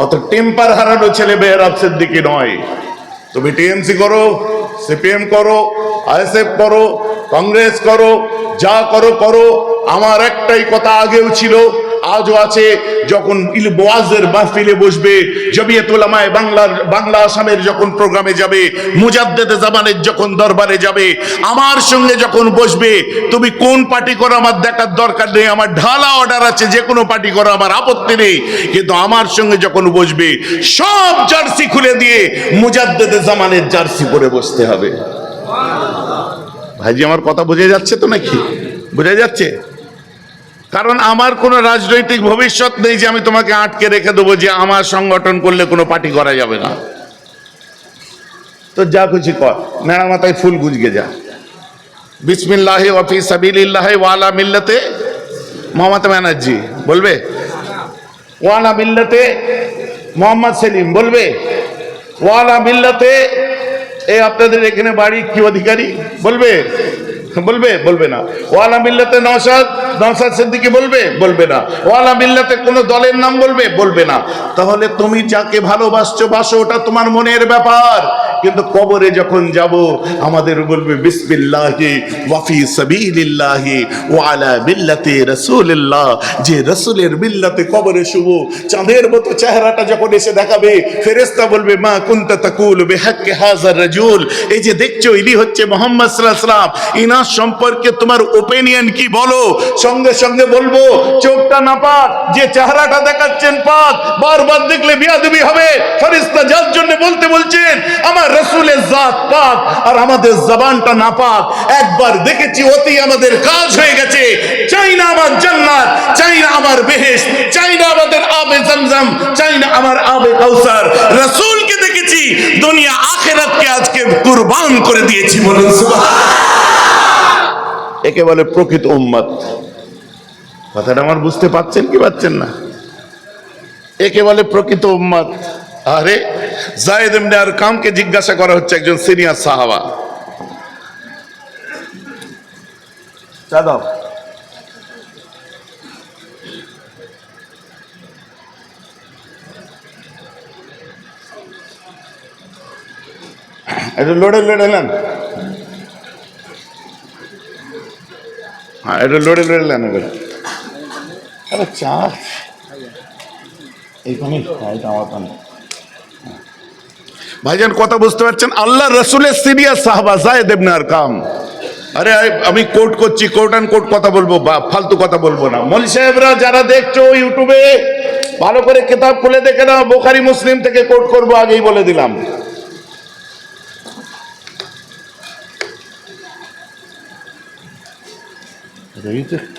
অত টেম্পার হারানো ছেলে বেহরাব সিদ্দিকী নয়। তুমি টিএমসি করো, সিপিএম করো, আইএসএফ করো, কংগ্রেস করো, যা করো করো, আমার একটাই কথা আগেও ছিল, আজও আছে। যখন ওয়াজের মাহফিলে বসবে, জমিয়ত উলামায়ে বাংলা আসামের যখন প্রোগ্রামে যাবে, মুজাদ্দেদে জামানের যখন দরবারে যাবে, আমার সঙ্গে যখন বসবে, তুমি কোন পার্টি করো আমার দেখার দরকার নেই, আমার ঢালা অর্ডার আছে, যে কোনো পার্টি করো আমার আপত্তি নেই, কিন্তু আমার সঙ্গে যখন বসবে সব জার্সি খুলে দিয়ে মুজাদ্দেদে জামানের জার্সি পরে বসতে হবে। ভাইজি আমার কথা বোঝা যাচ্ছে তো নাকি? বোঝা যাচ্ছে? কারণ আমার কোনো রাজনৈতিক ভবিষ্যৎ নেই যে আমি তোমাকে আটকে রেখে দেবো যে আমার সংগঠন করলে কোনো পার্টি করা যাবে না। তো যা খুশি কর, নেড়া মাথায় ফুল গুজগে যা। বিসমিল্লাহি ওয়া ফি সাবিলিল্লাহি ওয়া আলা মিল্লাতে মমতা ব্যানার্জি বলবে, ওয়া আলা মিল্লাতে মোহাম্মদ সেলিম বলবে, ওয়া আলা মিল্লাতে এই আপনাদের এখানে বাড়ি কি অধিকারী বলবে, বলবে? বলবে না। ওয়ালা মিল্লাতে নওশাদ সিদ্দিকী বলবে? বলবে না। ওয়ালা মিল্লাতে কোন দলের নাম বলবে? বলবে না। তাহলে তুমি যাকে ভালোবাসছো বাসো, ওটা তোমার মনের ব্যাপার, কিন্তু কবরে যখন যাব আমাদের বলবে বিসমিল্লাহি ওয়া ফি সাবিলিল্লাহি ওয়া আলা মিল্লাতি রাসূলিল্লাহ। যে রাসূলের মিল্লাতে কবরে শুভ, চাঁদের মতো চেহারাটা যখন এসে দেখাবে, ফেরেশতা বলবে মা কুনতা তাকুলু বিহাক্কি হাযার রাজুল, এই যে দেখছো ইনি হচ্ছে মুহাম্মদ সাল্লাল্লাহু আলাইহি ওয়াসাল্লাম, ইনার সম্পর্কে তোমার ওপিনিয়ন কি বলো? সঙ্গে সঙ্গে বলবো চোখটা না পাক, যে চেহারাটা দেখাচ্ছেন পাক, বারবার দেখলে বিয়াদবি হবে। ফেরেশতা যার জন্য বলতে বলছেন আমার রাসূলের জাত পাক আর আমাদের জবানটা না পাক, একবার দেখেছি অতি আমাদের কাজ হয়ে গেছে। চাই না আমার জান্নাত, চাই না আমার বেহেশত, চাই না আমাদের আবে জমজম, চাই না আমার আবে কাউসার, রাসূলকে দেখেছি, দুনিয়া আখিরাতকে আজকে কুরবান করে দিয়েছি। বলুন সুবহানাল্লাহ। একে বলে প্রকৃত উম্মত। কথাটা আমার বুঝতে পারছেন কি পাচ্ছেন না? একে বলে প্রকৃত উম্মত। আরে যায়েদ ইবনে আরকামকে জিজ্ঞাসা করা হচ্ছে, একজন সিনিয়র সাহাবা, চাঁদাও এটা লড়ে লড়ে নেন, হ্যাঁ এটা লড়ে লড়ে নেন এবার। আরে চা এইখানে ভাইজান কথা বুঝতে পারছেন? আল্লাহ রাসূলের সিনিয়র সাহাবা যায়েদ ইবনে আরকাম। আরে আমি কোট করছি, কোট অ্যান্ড কোট কথা বলবো, ফালতু কথা বলবো না। মৌলভী সাহেবরা যারা দেখছো ইউটিউবে, ভালো করে কিতাব খুলে দেখে নাও, বুখারী মুসলিম থেকে কোট করবো, আগেই বলে দিলাম।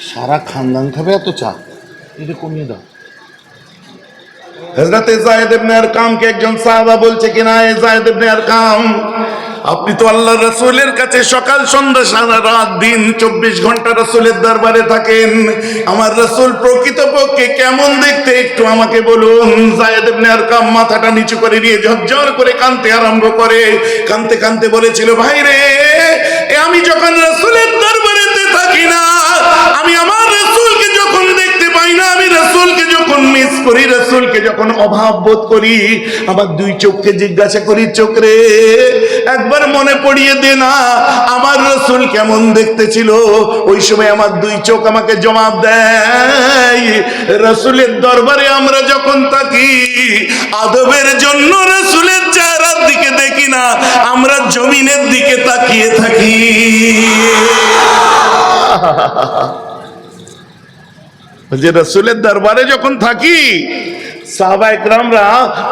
সারা খানদান খাবে এত চা, এটা কমিয়ে দাও। হযরত যায়েদ ইবনে আরকামকে একজন সাহাবা বলছে কিনা, এ যায়েদ ইবনে আরকাম, আপনি তো আল্লাহর রাসূলের কাছে সকাল সন্ধ্যা সারা রাত দিন 24 ঘন্টা রাসূলের দরবারে থাকেন, আমার রাসূল প্রকৃতপক্ষে কেমন দেখতে একটু আমাকে বলুন। যায়েদ ইবনে আরকাম মাথাটা নিচু করে নিয়ে ঝরঝর করে কাঁদতে আরম্ভ করে। কাঁদতে কাঁদতে বলেছিল, ভাই রে, আমি যখন রাসূলের দরবারেতে থাকি না, আমি আমার রাসূলকে যখন দেখতে পাই না, আমি রাসূলকে যখন মিস করি, রাসূলকে যখন অভাব বোধ করি, আমার দুই চোখকে জিজ্ঞাসা করি, চোখ রে একবার মনে পড়িয়ে দে না আমার রাসূল কেমন দেখতে ছিল। ওই সময় আমার দুই চোখ আমাকে জবাব দেয়, রাসূলের দরবারে আমরা যখন থাকি, আদবের জন্য রাসূলের চেহারার দিকে দেখি না, আমরা জমিনের দিকে তাকিয়ে থাকি। যে রাসূলের দরবারে যখন থাকি, সাহাবা একরামরা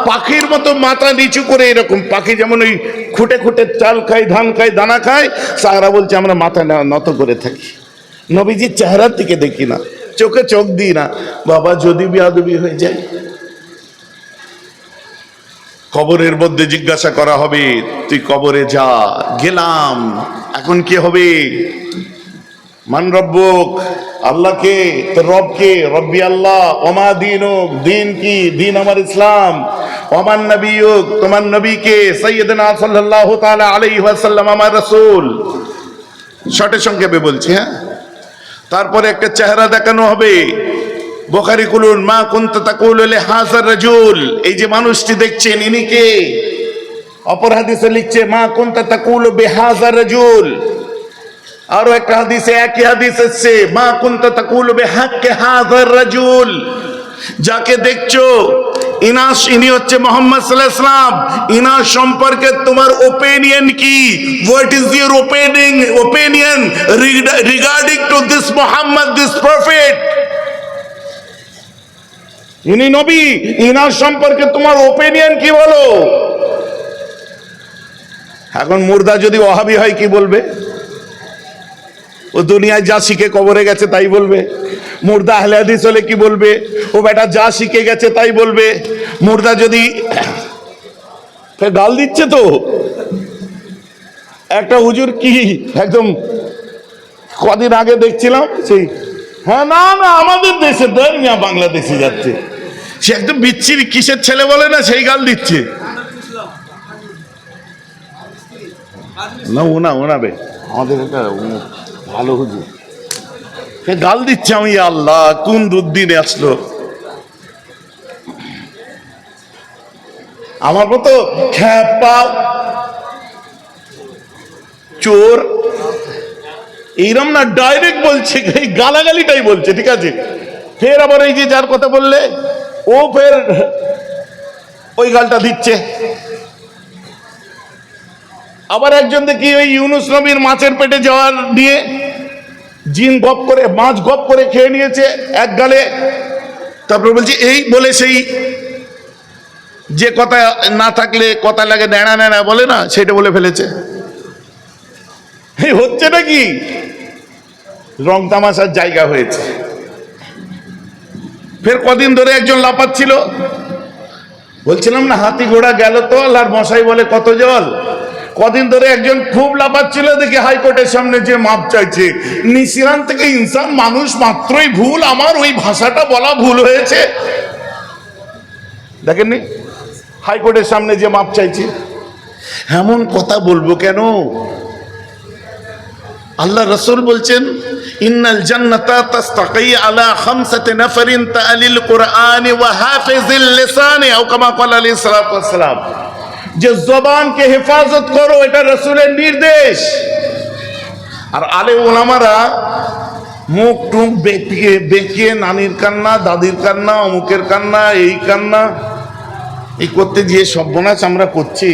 পাখির মতো মাথা নিচু করে, এরকম পাখি যেমন ওই খুঁটে খুঁটে চাল খায়, ধান খায়, দানা খায়, সাহারা বলছে আমরা মাথা নত করে থাকি, নবীজির চেহারার দিকে দেখি না, চোখে চোখ দিই না। বাবা যদি বিয়াদবি হয়ে যায়, কবরের মধ্যে জিজ্ঞাসা করা হবে, তুই কবরে যা, গেলাম, এখন কি হবে? মান রব্বুক, আল্লাহকে, তোর রবকে, রব্বি আল্লাহ, ওমা দিনুক, দিন কি? দিন আমার ইসলাম। ওমান নবিয়ুক, তোমার নবীকে, সাইয়্যিদনা সাল্লাল্লাহু তাআলা আলাইহি ওয়াসাল্লাম আমার রাসূল। শর্টে সংক্ষেপে বলছি, হ্যাঁ। তারপরে একটা চেহারা দেখানো হবে, বুখারী খুলুন, মা কুনতা তাকুলু লিহাযার রাজুল, এই যে মানুষটি দেখছেন ইনি কে? অপর হাদিসে লিখছে মা কুনতা তাকুলু বিহাযার রাজুল। আরো একটা হাদিসে, একই হাদিস এসেছে মা কুনতা তাকুলু বিহাক্কি হাযার রাজুল, যাকে দেখছো ইনি হচ্ছে মুহাম্মদ সাল্লাল্লাহু আলাইহি ওয়াসাল্লাম, ইনার সম্পর্কে তোমার ওপিনিয়ন কি? What is your opinion regarding to this Muhammad, this prophet? ইনি নবী, ইনার সম্পর্কে তোমার ওপিনিয়ন কি বলো? এখন মুর্দা যদি ওয়াহাবি হয় কি বলবে? ও দুনিয়ায় যা শিখে কবরে গেছে তাই বলবে। মুর্দা আহলে হাদিস হলে কি বলবে? ও বেটা যা শিখে গেছে তাই বলবে। মুর্দা যদি গাল দিচ্ছে তো একটা হুজুর কি একদম কদিন আগে দেখছিলাম সেই, হ্যাঁ না না আমাদের দেশে না বাংলাদেশে যাচ্ছে, সে একদম বিচ্ছিরি কিসের ছেলে বলে না সেই গাল দিচ্ছে। না ওনাবে আমাদের এটা ভালো হুজুর, সে গাল দিচ্ছে। আমি আল্লাহ কোন দুর্দিনে আসলো আমার মতো খ্যাপা চোর এইরম না, ডাইরেক্ট বলছে, এই গালাগালিটাই বলছে, ঠিক আছে। ফের আবার এই যে যার কথা বললে ও ফের ওই গালটা দিচ্ছে। আবার একজন দেখি ওই ইউনুস নবীর মাছের পেটে যাওয়ার নিয়ে জিন গপ করে মাছ গপ করে খেয়ে নিয়েছে এক গালে, তারপর বলছে এই বলে সেই যে কথা না থাকলে কথা লাগে ন্যাড়া ন্যাড়া বলে না, সেটা বলে ফেলেছে। এই হচ্ছে নাকি রং তামাশার জায়গা হয়েছে। ফের কদিন ধরে একজন লাফাচ্ছিল, বলছিলাম না হাতি ঘোড়া গেল তো আর মশাই বলে কত জল। কদিন ধরে একজন খুব লাফাচ্ছিল, দেখি হাইকোর্টের সামনে যে মাপ চাইছে। নিশিরান থেকে ইনসান মানুষ মাত্রই ভুল, আমার ওই ভাষাটা বলা ভুল হয়েছে, দেখেননি হাইকোর্টের সামনে যে মাপ চাইছে। এমন কথা বলবো কেন? আল্লাহ রাসূল বলছেন ইন্নাল জান্নাতা তাস্তাকি আলা খামসাতি নাফারিন তাআলিল কুরআনি ওয়া হাফিজিল লিসানি আও কামা ক্বালা আলাইহিস সালাতু ওয়াস সালাম। যে জবানকে হেফাজত করো, এটা রাসূলের নির্দেশ। আর আলে ওলামারা মুখ টুক বেঁকিয়ে নানির কান্না, দাদির কান্না, অমুকের কান্না, এই কান্না, এই করতে গিয়ে সর্বনাশ আমরা করছি।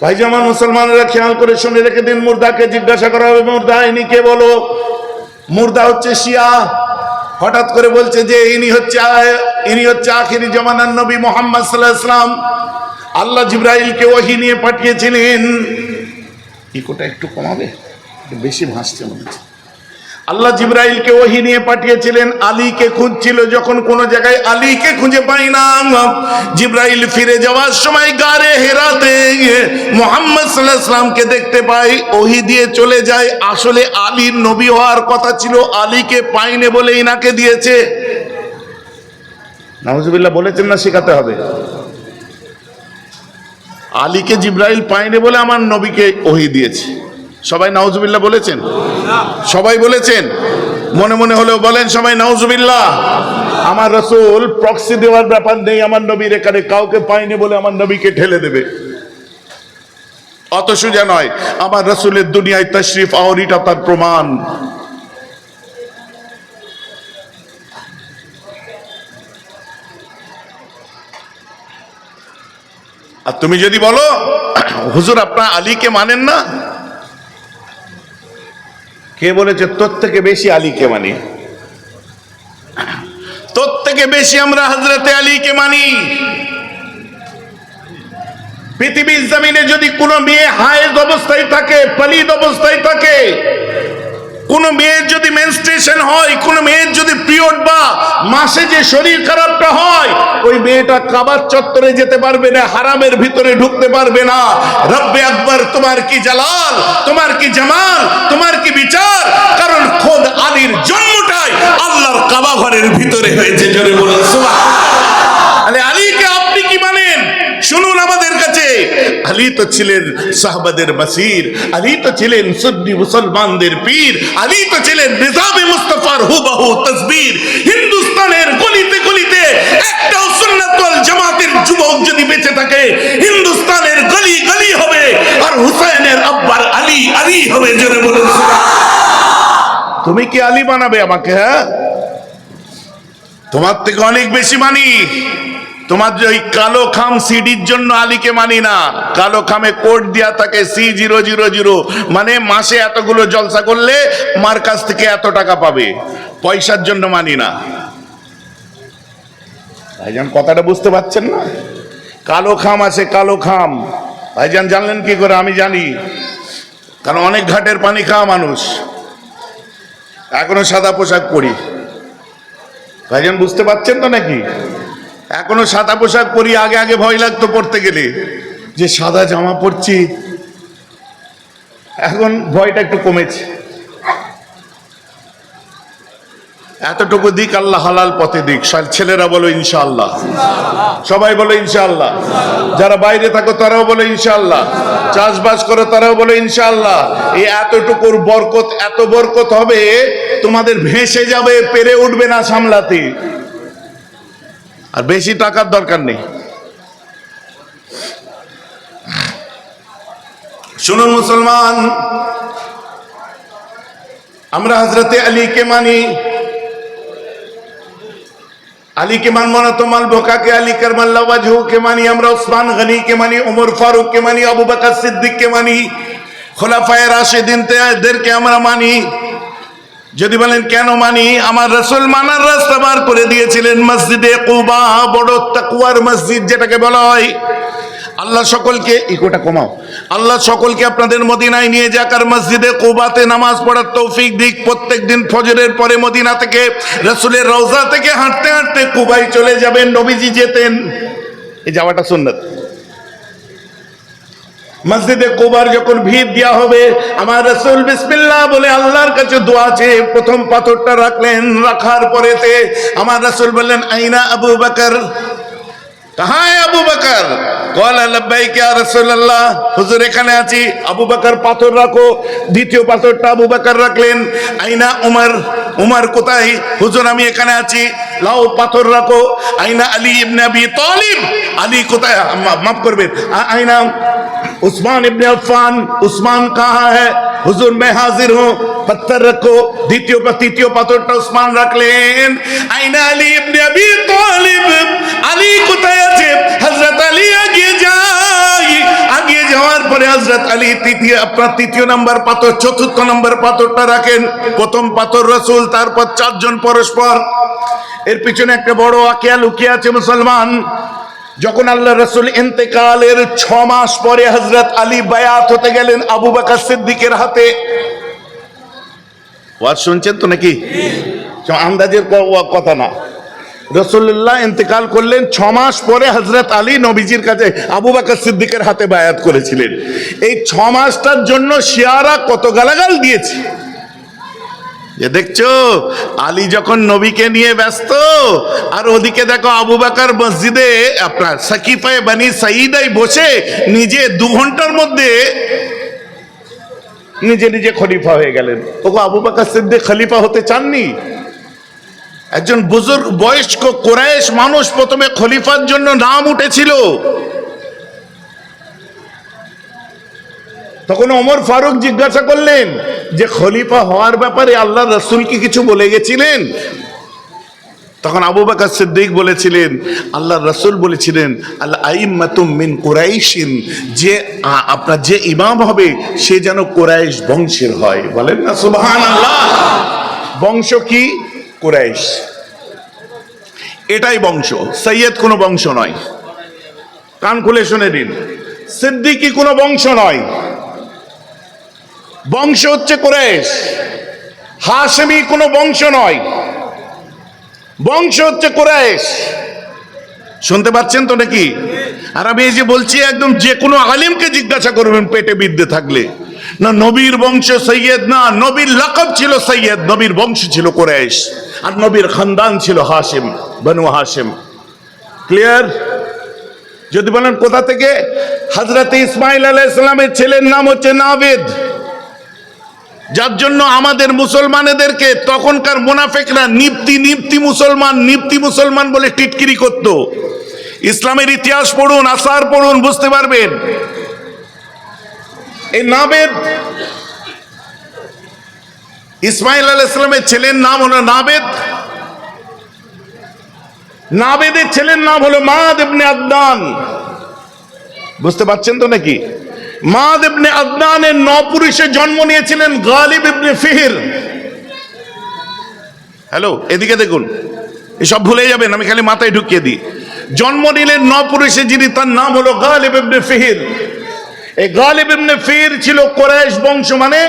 ভাই জামান মুসলমানরা খেয়াল করে শুনে রেখে দিন, মুর্দাকে জিজ্ঞাসা করা হবে মুর্দা ইনি কে বলো? মুর্দা হচ্ছে শিয়া। হঠাৎ করে বলছে যে ইনি হচ্ছে আখিরি জামানার নবী মুহাম্মদ সাল্লাল্লাহু আলাইহি ওয়াসাল্লাম। আল্লাহ জিবরাইলকে ওহী নিয়ে পাঠিয়েছিলেন। ইকোটা একটু কমাবে, বেশি ভাসছে মনে হচ্ছে। আল্লাহ জিবরাইলকে ওহী নিয়ে পাঠিয়েছিলেন, আলীকে খুঁজছিল, যখন কোন জায়গায় আলীকে খুঁজে পাই না, জিবরাইল ফিরে যাওয়ার সময় গারে হেরাতে মুহাম্মদ সাল্লাল্লাহু আলাইহি ওয়াসাল্লামকে দেখতে পাই, ওহী দিয়ে চলে যায়। আসলে আলীর নবী হওয়ার কথা ছিল, আলীকে পাইনে বলে ইনাকে দিয়েছে। নাউজুবিল্লাহ বলেছেন না, শেখাতে হবে। আলীকে জিবরাইল পাইনে বলে আমার নবীকে ওহী দিয়েছে। সবাই নাউজুবিল্লাহ বলেছেন? সবাই বলেছেন? মনে মনে হলেও বলেন সবাই নাউজুবিল্লাহ। আমার রাসূল প্রক্সি দেওয়ার ব্যাপার নেই, আমার নবীর এখানে কাউকে পাইনি বলে আমার নবীকে ঠেলে দেবে, অত সোজা নয়। আমার রাসূলের দুনিয়ায় তাশরিফ আর এটা তার প্রমাণ। আর তুমি যদি বলো হুজুর আপনার আলীকে মানেন না, কে বলেছে তোর থেকে বেশি আলীকে মানি? তোর থেকে বেশি আমরা হযরতে আলীকে মানি। পৃথিবীর জমিনে যদি কোনো মেয়ে হায়েজ অবস্থায় থাকে, পলিদ অবস্থায় থাকে, কোন মেয়ের যদি মেনস্ট্রুয়েশন হয়, কোন মেয়ের যদি পিরিয়ড বা মাসে যে শরীর খারাপটা হয়, ওই মেয়েটা কাবার চত্বরে যেতে পারবে না, হারামের ভিতরে ঢুকতে পারবে না। রব্বে আকবার, তোমার কি জালাল, তোমার কি জামাল, তোমার কি বিচার, কারণ খোদ আলীর জন্মটাই আল্লাহর কাবা ঘরের ভিতরে হয়েছে। জোরে বলুন সুবহানাল্লাহ। আলীকে আপনি কি মানেন? শুনুন আমাদের কাছে আলী তো ছিলেন সাহাবাদের মাসির, আলী তো ছিলেন সুন্নি মুসলমানদের পীর, আলী তো ছিলেন নিজামে মুস্তাফার হুবহু তসবির। হিন্দুস্তানের গলিতে গলিতে একটাও সুন্নাত ওয়াল জামাতের যুবক যদি বেঁচে থাকে, হিন্দুস্তানের গলি গলি হবে আর হুসাইনের আব্বার আলী আলী হবে। জোরে বলুন সুবহানাল্লাহ। তুমি কি আলী বানাবে আমাকে? হ্যাঁ, তোমার থেকে অনেক বেশি মানি। তোমার যে ওই কালো খাম সিডির জন্য আলীকে মানি না। কালো খামে কোড দেয়া থাকে C000, মানে মাসে এতগুলো জলসা করলে মার কাছ থেকে এত টাকা পাবে, পয়সার জন্য মানি না। ভাইজান কথাটা বুঝতে পারছেন না? কালো খাম আছে, কালো খাম। ভাইজান জানলেন কি করে? আমি জানি, কারণ অনেক ঘাটের পানি খাওয়া মানুষ, এখনো সাদা পোশাক পরি। ভাইজান বুঝতে পারছেন তো নাকি? এখনো সাদা পোশাক পরি। আগে আগে ভয় লাগতো পড়তে গেলে যে সাদা জামা পরছি, এখন ভয়টা একটু কমেছে। এতটুকু দিক আল্লাহ হালাল পথে দিক। ছেলেরা বলো ইনশাআল্লাহ, সবাই বলো ইনশাআল্লাহ। যারা বাইরে থাকো তারাও বলো ইনশাআল্লাহ, চাষবাস করো তারাও বলো ইনশাআল্লাহ। এই এতটুকুর বরকত, এত বরকত হবে তোমাদের ভেসে যাবে, পেরে উঠবে না সামলাতে। আর বেশি টাকার দরকার নেই। শুনুন মুসলমান, আমরা হযরতে আলীকে মানি। আলীকে মানব না তো মালবোকাকে, আলী কারমাল্লাহু ওয়াজহুকে মানি। আমরা ওসমান গনিকে মানি, ওমর ফারুককে মানি, আবু বকর সিদ্দিককে মানি, খোলাফায়ে রাশিদিনদেরকে আমরা মানি। যদি বলেন কেন মানি, আমার রাসূল মানার রাস্তা বার করে দিয়েছিলেন। মসজিদে কুবা বড় তাকওয়ার মসজিদ যেটাকে বলা হয়। আল্লাহ সকলকে, ইকোটা কমাও, আল্লাহ সকলকে আপনাদের মদিনায় নিয়ে যাক আর মসজিদে কুবাতে নামাজ পড়ার তৌফিক দিক। প্রত্যেকদিন ফজরের পরে মদিনা থেকে, রাসূলের রওজা থেকে হাঁটতে হাঁটতে কুবায় চলে যাবেন। নবীজি যেতেন, এই যাওয়াটা সুন্নাত। মসজিদে কুবার যখন ভিড় দেওয়া হবে, আমার রাসূল বিসমিল্লাহ বলে আল্লাহর কাছে দোয়া চেয়ে প্রথম পাথরটা রাখলেন। রাখার পরেতে আমার রাসূল বললেন, আইনা আবু বকর, কাহা হ্যায় আবু বকর? ক্বালা লাব্বাইক ইয়া রাসূলুল্লাহ, হুজুর এখানে আছি। আবু বকর পাথর রাখো। দ্বিতীয় পাথরটা আবু বকর রাখলেন। আইনা উমর, উমর কোথায়? হুজুর আমি এখানে আছি। লাও পাথর রাখো। আইনা আলী ইবনে আবি তালিব, আলী কোথায়? মাফ করবেন, আইনা उस्मान इब्ने अफ़्फ़ान, उस्मान कहाँ है? हुजूर मैं हाजिर हूँ। पत्थर रखो। तृतीय पाथरটা उस्मान রাখলেন। আইনা আলী ইবনে আবি তালিব, আলী কোথায় আছে? হযরত আলী এগিয়ে যায়। এগিয়ে যাওয়ার পরে হযরত আলী তৃতীয় নাম্বার পাথর, চতুর্থ নাম্বার পাথরটা রাখেন। প্রথম পাথর রাসূল, তারপর চারজন পরস্পর। এর পিছনে একটা বড় ওয়াকিয়া লুকিয়ে আছে মুসলমান। যখন আল্লাহ রাসূল ইন্তেকালের 6 মাস পরে হযরত আলী বায়াত হতে গেলেন আবু বকর সিদ্দিকের হাতে। ওয়াজ শুনছেন তো নাকি? আন্দাজের কথা না। রাসূলুল্লাহ ইন্তেকাল করলেন 6 মাস পরে হযরত আলী নবীজির কাছে আবু বকর সিদ্দিকের হাতে বায়াত করেছিলেন। এই 6 মাসটার জন্য শিয়ারা কত গালাগাল দিয়েছে। যে দেখছো আলী যখন নবীকে নিয়ে ব্যস্ত, আর ওদিকে দেখো আবু বকর মসজিদে আপনার সাকিফায়ে বনি সাঈদায় বসে নিজে 2 ঘন্টার মধ্যে নিজে নিজে খলিফা হয়ে গেলেন। ওগো আবু বকর সিদ্দিক খলিফা হতে চাননি? একজন বুজুর্গ বয়স্ক কুরাইশ মানুষ প্রথমে খলিফার জন্য নাম উঠেছিল। তখন ওমর ফারুক জিজ্ঞাসা করলেন যে খলিফা হওয়ার ব্যাপারে আল্লাহ রাসূল কি কিছু বলে গেছিলেন? তখন আবু বকর সিদ্দিক বলেছিলেন, আল্লাহ রাসূল বলেছিলেন, আল আইম্মাতুম মিন কুরাইশিন, যে আপনার যে ইমাম হবে সে যেন কুরাইশ বংশের হয়। বলেন না সুবহানাল্লাহ। বংশ কি? কুরাইশ, এটাই বংশ। সৈয়দ কোনো বংশ নয়, কান খুলে শুনে দিন। সিদ্দিকী কোনো বংশ নয়, বংশ হচ্ছে কুরাইশ। হাশেমি কোনো বংশ নয়, বংশ হচ্ছে কুরাইশ। শুনতে পাচ্ছেন তো নাকি? আর আমি এই যে বলছি, একদম যে কোনো আলিমকে জিজ্ঞাসা করবেন পেটে বিদ্যে থাকলে, না নবীর বংশ সৈয়দ, না নবীর লাকব ছিল সৈয়দ, নবীর বংশ ছিল কুরাইশ, আর নবীর খানদান ছিল হাশেম, বনু হাশেম। ক্লিয়ার? যদি বলেন কোথা থেকে, হযরত ইসমাইল আলাইহিস সালামের ছেলের নাম হচ্ছে নাবেদ, যার জন্য আমাদের মুসলমানদেরকে তখনকার মুনাফিকরা নিপ্তি মুসলমান বলে টিটকিরি করত। ইসলামের ইতিহাস পড়ুন, আসার পড়ুন, বুঝতে পারবেন। এই নাবেদ, ইসমাইল আলাইহিস সালামের ছেলের নাম হলো নাবেদ। নাবেদের ছেলের নাম হলো মাদ ইবনে আদনান। বুঝতে পারছেন তো নাকি? মাদ ইবনে আদনানের নপুরুষে জন্ম নিয়েছিলেন গালিব ইবনে ফিহর। হ্যালো, এদিকে দেখুন, এসব ভুলে যাবেন, আমি খালি মাথায় ঢুকিয়ে দিই। জন্ম নিলেন নপুরুষে, যিনি তার নাম হলো গালিব ইবনে ফিহর। এই গালিব ইবনে ফিহর ছিল কুরাইশ বংশ, মানে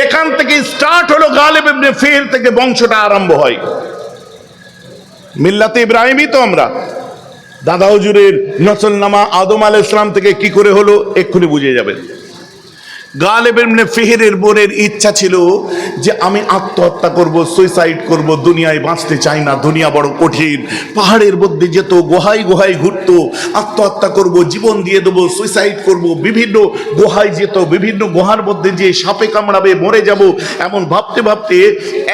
এখান থেকে স্টার্ট হলো, গালিব ইবনে ফিহর থেকে বংশটা আরম্ভ হয়। মিল্লাতে ইব্রাহিমই তো আমরা, দাদা হুজুরের নসলনামা আদম আলাইহিস সালাম থেকে কি করে হলো এক্ষুনি বুঝে যাবেন। গালিব ইবনে ফিহরের বোনের ইচ্ছা ছিল যে আমি আত্মহত্যা করব, সুইসাইড করব, দুনিয়ায় বাঁচতে চাই না, দুনিয়া বড় কঠিন। পাহাড়ের মধ্যে যেত, গুহায় গুহায় ঘুরতো, আত্মহত্যা করব, জীবন দিয়ে দেবো, সুইসাইড করব, বিভিন্ন গুহায় যেত, বিভিন্ন গুহার মধ্যে যে সাপে কামড়াবে, মরে যাব, এমন ভাবতে ভাবতে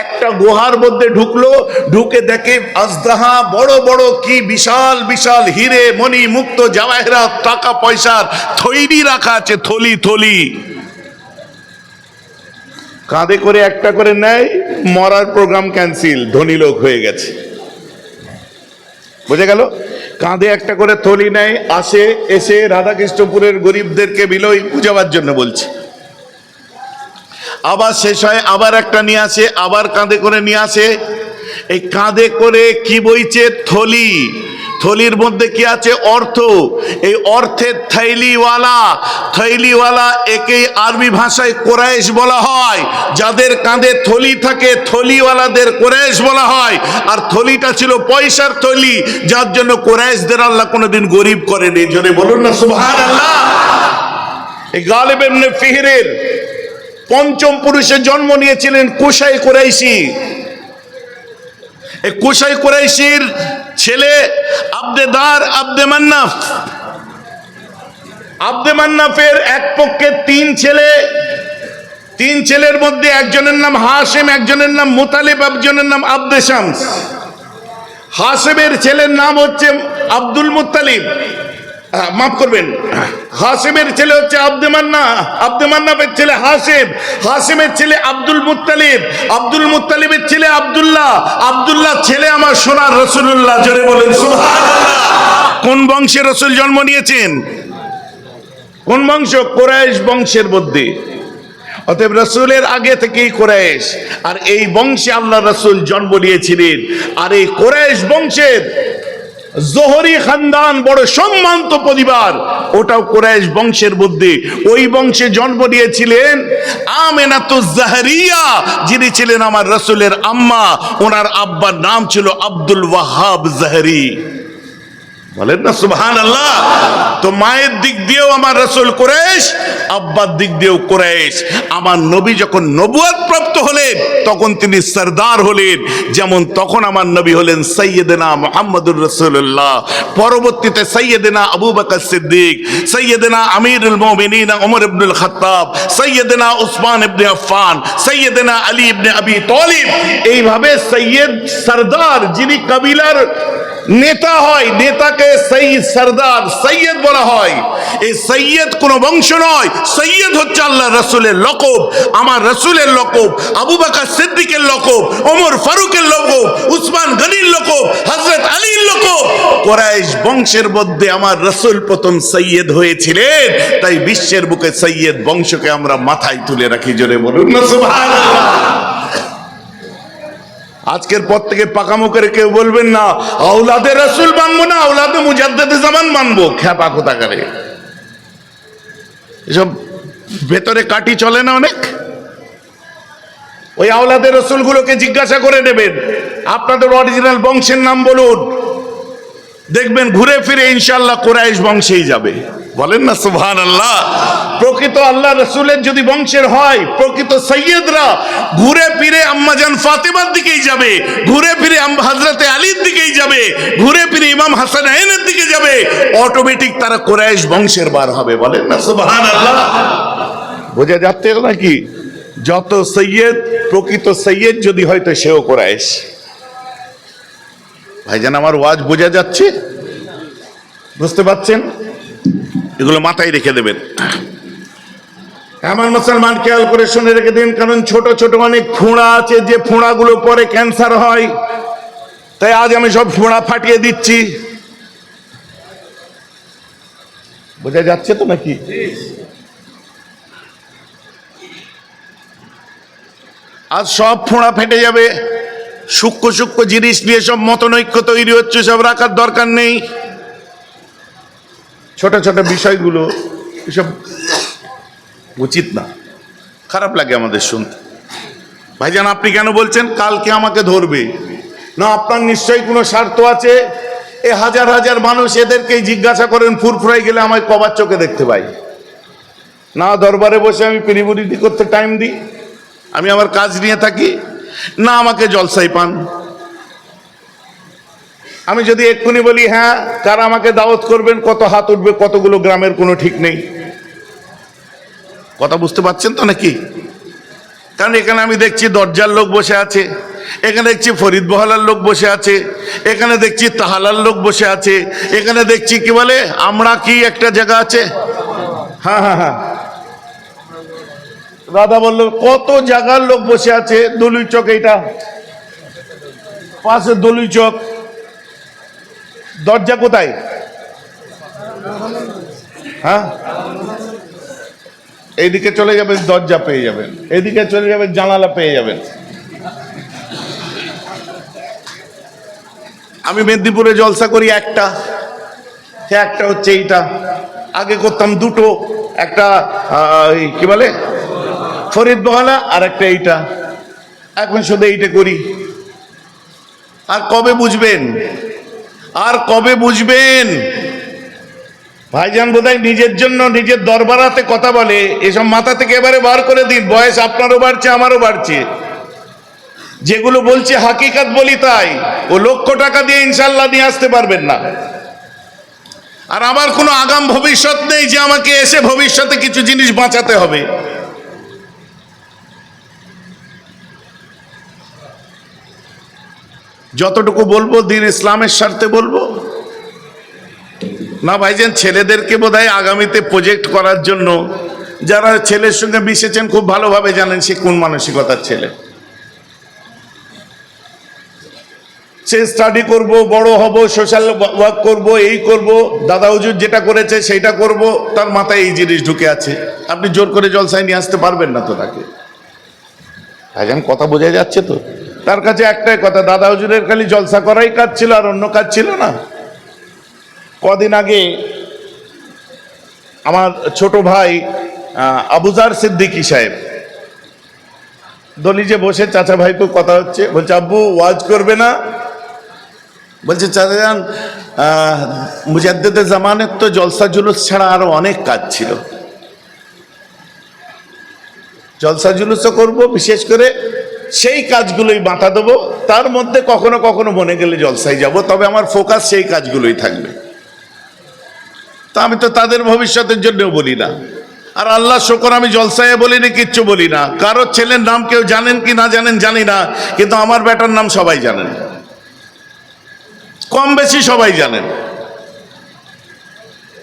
একটা গুহার মধ্যে ঢুকলো। ঢুকে দেখে আজদাহা বড় বড় কি বিশাল বিশাল হিরে মণি মুক্ত জাওয়াহিরাত টাকা পয়সার থৈলি রাখা আছে, থলি থলি। কাঁধে করে একটা করে নেয়, মরার প্রোগ্রাম ক্যান্সেল, ধনী লোক হয়ে গেছে। বুঝে গেল? কাঁধে একটা করে থলি নেয়, আসে, এসে রাধাকৃষ্ণপুরের গরিবদেরকে বিলই বুঝাবার জন্য বলছে। আবার শেষ হয়, আবার একটা নিয়ে আসে, আবার কাঁধে করে নিয়ে আসে। এই কাঁধে করে কি বইছে? থলি। থলির মধ্যে কি আছে? অর্থ। এই অর্থের থৈলিওয়ালা একেই আরবি ভাষায় কুরাইশ বলা হয়। যাদের কাঁধে থলি থাকে থলিওয়ালাদের কুরাইশ বলা হয়। আর থলিটা ছিল পয়সার থলি, যার জন্য কুরাইশদের আল্লাহ কোনোদিন গরিব করেনি। জোরে বলুন না সুবহানাল্লাহ। এই গালিব ইবনে ফিহরের পঞ্চম পুরুষে জন্ম নিয়েছিলেন কুসাই কুরাইশি। এই কুসাই কুরাইশির ছেলে আব্দেদার আব্দে মান্নাফ। আব্দে মান্নাফের এক পক্ষে তিন ছেলে। তিন ছেলের মধ্যে একজনের নাম হাসেম, একজনের নাম মুতালিব, একজনের নাম আব্দে শামস। হাসেমের ছেলের নাম হচ্ছে আব্দুল মুত্তালিব, মাফ করবেন, হাসেমের ছেলে হচ্ছে আব্দে মান্নাফের ছেলে হাসেম, হাসেমের ছেলে আব্দুল মুত্তালিব, আব্দুল মুত্তালিবের ছেলে আব্দুল্লাহ ছেলে আমার সোনার রাসূলুল্লাহ। জোরে বলেন সুবহানাল্লাহ। কোন বংশে রাসূল জন্ম নিয়েছেন? কোন বংশ? কুরাইশ বংশের মধ্যে। অতএব রাসূলের আগে থেকেই কুরাইশ, আর এই বংশে আল্লাহ রাসূল জন্ম নিয়েছিলেন। আর এই কুরাইশ বংশের জোহরি খানদান বড় সম্মানিত পরিবার, ওটাও কুরাইশ বংশের মধ্যে। ওই বংশে জন্ম নিয়েছিলেন আমিনাতুজ জাহরিয়া, যিনি ছিলেন আমার রাসূলের আম্মা। ওনার আব্বার নাম ছিল আব্দুল ওয়াহাব জাহরি। বলেন না সুবহানাল্লাহ। তো মায়ের দিক দিয়েও আমার রাসূল কুরাইশ, আব্বার দিক দিয়েও কুরাইশ। আমার নবী যখন নবুয়ত প্রাপ্ত হলেন তখন তিনি সরদার হলেন, যেমন তখন আমার নবী হলেন সাইয়্যিদনা মুহাম্মদুর রাসূলুল্লাহ। পরবর্তীতে সাইয়্যিদনা আবু বকর সিদ্দিক, সাইয়্যিদনা আমিরুল মুমিনিন ওমর ইবনুল খাত্তাব, সাইয়্যিদনা উসমান ইবনে আফফান, সাইয়্যিদনা আলী ইবনে আবি তালিব। এইভাবে সৈয়দ সরদার, যিনি কবিলার নেতা হয়, নেতাকে সরদার সৈয়দ বলা হয়। এই সৈয়দ কোন বংশ নয়, সৈয়দ হচ্ছে আল্লাহ রাসূলের লকব, আমার রাসূলের লকব, আবু বকর সিদ্দিকের লকব, ওমর ফারুকের লকব, উসমান গনির লকব, হযরত আলীর লকব। কুরাইশ বংশের মধ্যে আমার রাসূল প্রথম সৈয়দ হয়েছিলেন, তাই বিশ্বের বুকে সৈয়দ বংশকে আমরা মাথায় তুলে রাখি। জোরে বলুন না সুবহানাল্লাহ। আজকের পর থেকে পাকামো করে কেউ বলবেন না আওলাদে রাসূল মানবো না, আওলাদে মুজাদ্দিদে জামান মানবো। খ্যাপা কোথা করে এসব ভেতরে কাটি চলে না অনেক। ওই আওলাদে রাসূল গুলোকে জিজ্ঞাসা করে নেবেন আপনাদের অরিজিনাল বংশের নাম বলুন, দেখবেন ঘুরে ফিরে ইনশাআল্লাহ কুরাইশ বংশেই যাবে। বলেন না সুবহানাল্লাহ। প্রকৃত আল্লাহ রাসূলের যদি বংশের হয়, প্রকৃত সৈয়দরা ঘুরে ফিরে আম্মাজান ফাতেমার দিকেই যাবে, ঘুরে ফিরে হযরতে আলীর দিকেই যাবে, ঘুরে ফিরে ইমাম হাসানাইনের দিকে যাবে, অটোমেটিক তারা কুরাইশ বংশের বার হবে। বলেন না সুবহানাল্লাহ। বোঝা যাচ্ছে নাকি? যত সৈয়দ, প্রকৃত সৈয়দ যদি হয়তো সেও কুরাইশ। ভাইজান আমার ওয়াজ বোঝা যাচ্ছে? বুঝতে পারছেন? এগুলো মাথায় রেখে দেবেন। আমার মুসলমান খেয়াল করে শুনে রেখে দিন, কারণ ছোট ছোট অনেক ফোঁড়া আছে, যে ফোঁড়াগুলো পরে ক্যান্সার হয়। তাই আজ আমি সব ফোঁড়া ফাটিয়ে দিচ্ছি। বোঝা যাচ্ছে তো নাকি? আজ সব ফোঁড়া ফেটে যাবে। সূক্ষ্ম সূক্ষ্ম জিনিস নিয়ে সব মতনৈক্য তৈরি হচ্ছে, সব রাখার দরকার নেই। ছোট ছোট বিষয়গুলো এসব উচিত না, খারাপ লাগে আমাদের শুনতে। ভাইজান আপনি কেন বলছেন কালকে আমাকে ধরবে? না, আপনার নিশ্চয়ই কোনো স্বার্থ আছে। এ হাজার হাজার মানুষ, এদেরকেই জিজ্ঞাসা করেন ফুরফুরাই গেলে আমায় কবার চোখে দেখতে পাই না? দরবারে বসে আমি পিরিবুরিটি করতে টাইম দিই, আমি আমার কাজ নিয়ে থাকি না, আমাকে জলসাই পান। আমি যদি এক্ষুনি বলি হ্যাঁ, কারা আমাকে দাওয়াত করবেন, কত হাত উঠবে, কতগুলো গ্রামের কোনো ঠিক নেই। কথা বুঝতে পারছেন তো নাকি? কারণ এখানে আমি দেখছি দরজার লোক বসে আছে, এখানে দেখছি ফরিদ বহলার লোক বসে আছে, এখানে দেখছি তাহালার লোক বসে আছে, এখানে দেখছি কি বলে আমরা কি একটা জায়গা আছে, হ্যাঁ হ্যাঁ হ্যাঁ, দাদা বললো কত জায়গার লোক বসে আছে। দলুই চক, এইটা পাশে দলুই চক। দরজা কোথায়? হ্যাঁ, এইদিকে চলে যাবেন দরজা পেয়ে যাবেন, এদিকে চলে যাবেন জানালা পেয়ে যাবেন। আমি মেদিনীপুরে জলসা করি একটা, একটা হচ্ছে এইটা। আগে করতাম দুটো, একটা কি বলে ফরিদ বহলা, আর একটা এইটা। এখন শুধু এইটা করি। আর কবে বুঝবেন? আর কবে বুঝবেন? ভাইজান বোধহয় নিজের জন্য নিজের দরবারাতে কথা বলে, এসব মাথা থেকে এবারে বার করে দিন। বয়স আপনারও বাড়ছে, আমারও বাড়ছে। যেগুলো বলছে হাকিকাত বলি তাই। ও লক্ষ টাকা দিয়ে ইনশাল্লাহ নিয়ে আসতে পারবেন না। আর আমার কোনো আগাম ভবিষ্যৎ নেই যে আমাকে এসে ভবিষ্যতে কিছু জিনিস বাঁচাতে হবে। যতটুকু বলবো দিন ইসলামের স্বার্থে বলবো না। ভাইজান ছেলেদেরকে বোধহয় আগামীতে প্রজেক্ট করার জন্য, যারা ছেলের সঙ্গে মিশেছেন খুব ভালোভাবে জানেন সে কোন মানসিকতার ছেলে। সে স্টাডি করব, বড় হব, সোশ্যাল ওয়ার্ক করব, এই করব, দাদা হুজুর যেটা করেছে সেইটা করব, তার মাথায় এই জিনিস ঢুকে আছে। আপনি জোর করে জলসায় নিয়ে আসতে পারবেন না তো তাকে। ভাইজান কথা বোঝা যাচ্ছে তো? তার কাছে একটাই কথা, দাদা হুজুরের খালি জলসা করাই কাজ ছিল, আর অন্য কাজ ছিল না। কদিন আগে আমার ছোট ভাই আবুজার সিদ্দিকী সাহেব দলিজে বসে চাচা ভাইকে কথা হচ্ছে, বলছে আব্বু ওয়াজ করবে না? বলছে চাচা যান, মুজাদ্দেদে জামানের তো জলসা জুলুস ছাড়া আরো অনেক কাজ ছিল, জলসা জুলুসও করবো, বিশেষ করে সেই কাজগুলোই বাঁধা দেবো, তার মধ্যে কখনো কখনো মনে গেলে জলসায় যাব, তবে আমার ফোকাস সেই কাজগুলোই থাকবে। তা আমি তো তাদের ভবিষ্যতের জন্যও বলি না। আর আল্লাহ শুকর আমি জলসায় বলিনি, কিচ্ছু বলি না। কারো ছেলের নাম কেউ জানেন কি না জানেন জানি না, কিন্তু আমার বেটার নাম সবাই জানেন, কম বেশি সবাই জানেন।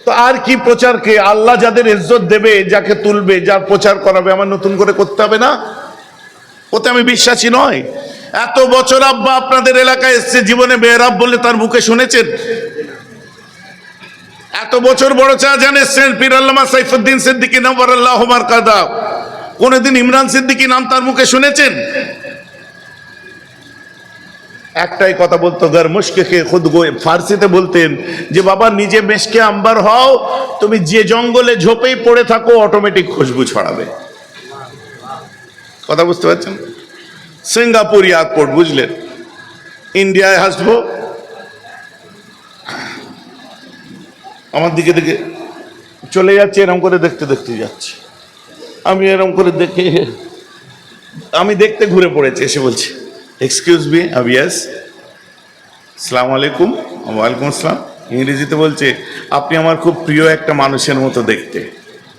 তো আর কি প্রচারকে? আল্লাহ যাদের ইজ্জত দেবে, যাকে তুলবে, যার প্রচার করাবে, আমার নতুন করে করতে হবে না? ওতে আমি বিশ্বাসী নয়। এত বছর আব্বা আপনাদের এলাকায় এসছে, জীবনে মেহরাব বলে তার মুখে শুনেছেন? এত বছর বড় শাহজাহান এসছেন, পীর আল্লামা সাইফুদ্দিন সিদ্দিকী নওয়ারাল্লাহু মারকাদা, কোনদিন ইমরান সিদ্দিকী নাম তার মুখে শুনেছেন? একটাই কথা বলতো, গর মুশকে খে খুদ গোয়ে, ফার্সিতে বলতেন যে বাবা নিজে মেশকে আম্বার হও, তুমি যে জঙ্গলে ঝোপেই পড়ে থাকো অটোমেটিক খুশবু ছড়াবে। কথা বুঝতে পারছেন? সিঙ্গাপুর এয়ারপোর্ট, বুঝলেন? ইন্ডিয়ায় আসবো, আমার দিকে দিকে চলে যাচ্ছে, এরকম করে দেখতে দেখতে যাচ্ছে। আমি এরকম করে দেখে, আমি দেখতে ঘুরে পড়েছি, এসে বলছি এক্সকিউজ মি, ইয়েস, আসসালামু আলাইকুম। ওয়ালাইকুম আসসালাম। ইংরেজিতে বলছে আপনি আমার খুব প্রিয় একটা মানুষের মতো দেখতে,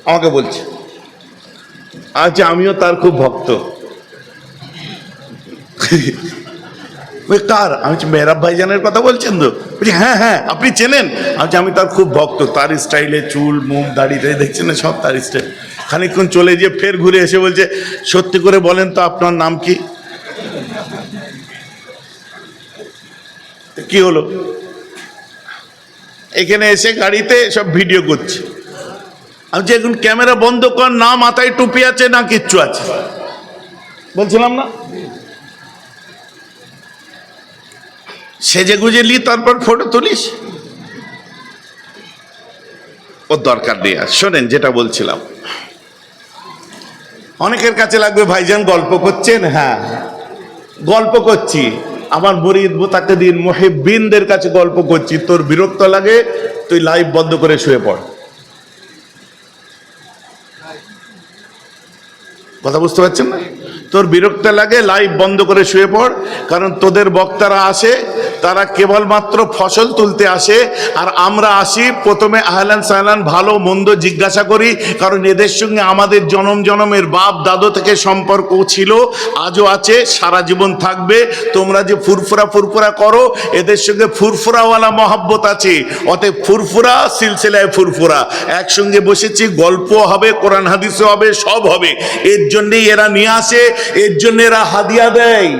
আমাকে বলছে। আজ আমিও তার খুব ভক্ত। কার? আমি মেহরাব ভাইজানের কথা বলছেন তো? বলছি হ্যাঁ হ্যাঁ, আপনি চেনেন? আমি তার খুব ভক্ত, তার স্টাইলে চুল মুখ দাড়ি টাড়ি দেখছেন না, সব তার স্টাইল। খানিকক্ষণ চলে গিয়ে ফের ঘুরে এসে বলছে সত্যি করে বলেন তো আপনার নাম কি? কি হলো? এখানে এসে গাড়িতে সব ভিডিও করছে। আমি যে এখন ক্যামেরা বন্ধ কর, না মাথায় টুপি আছে না কিচ্ছু আছে, বলছিলাম না? সেজে গুজে লি তারপর ফটো তুলিস, ওর দরকার নেই। আর শোনেন যেটা বলছিলাম, অনেকের কাছে লাগবে ভাইজান গল্প করছেন। হ্যাঁ গল্প করছি, আমার মুরিদ মুতাকিদিন মুহিব্বিনদের কাছে গল্প করছি। তোর বিরক্ত লাগে তুই লাইভ বন্ধ করে শুয়ে পড়। কথা বুঝতে পারছেন না? তোর বিরক্ত লাগে লাইভ বন্ধ করে শুয়ে পড়, কারণ তোদের বক্তারা আসে, তারা কেবলমাত্র ফসল তুলতে আসে, আর আমরা আসি প্রথমে আহলান সাহলান ভালো মন্দ জিজ্ঞাসা করি, কারণ এদের সঙ্গে আমাদের জনম জনমের বাপ দাদু থেকে সম্পর্ক ছিল, আজও আছে, সারা জীবন থাকবে। তোমরা যে ফুরফুরা ফুরফুরা করো, এদের সঙ্গে ফুরফুরাওয়ালা মহাব্বত আছে, অতএব ফুরফুরা সিলসিলায় ফুরফুরা একসঙ্গে বসেছি, গল্প হবে, কোরআন হাদিসও হবে, সব হবে। এর জন্যই এরা নিয়ে আসে, এর জন্য এরা হাদিয়া দেয়।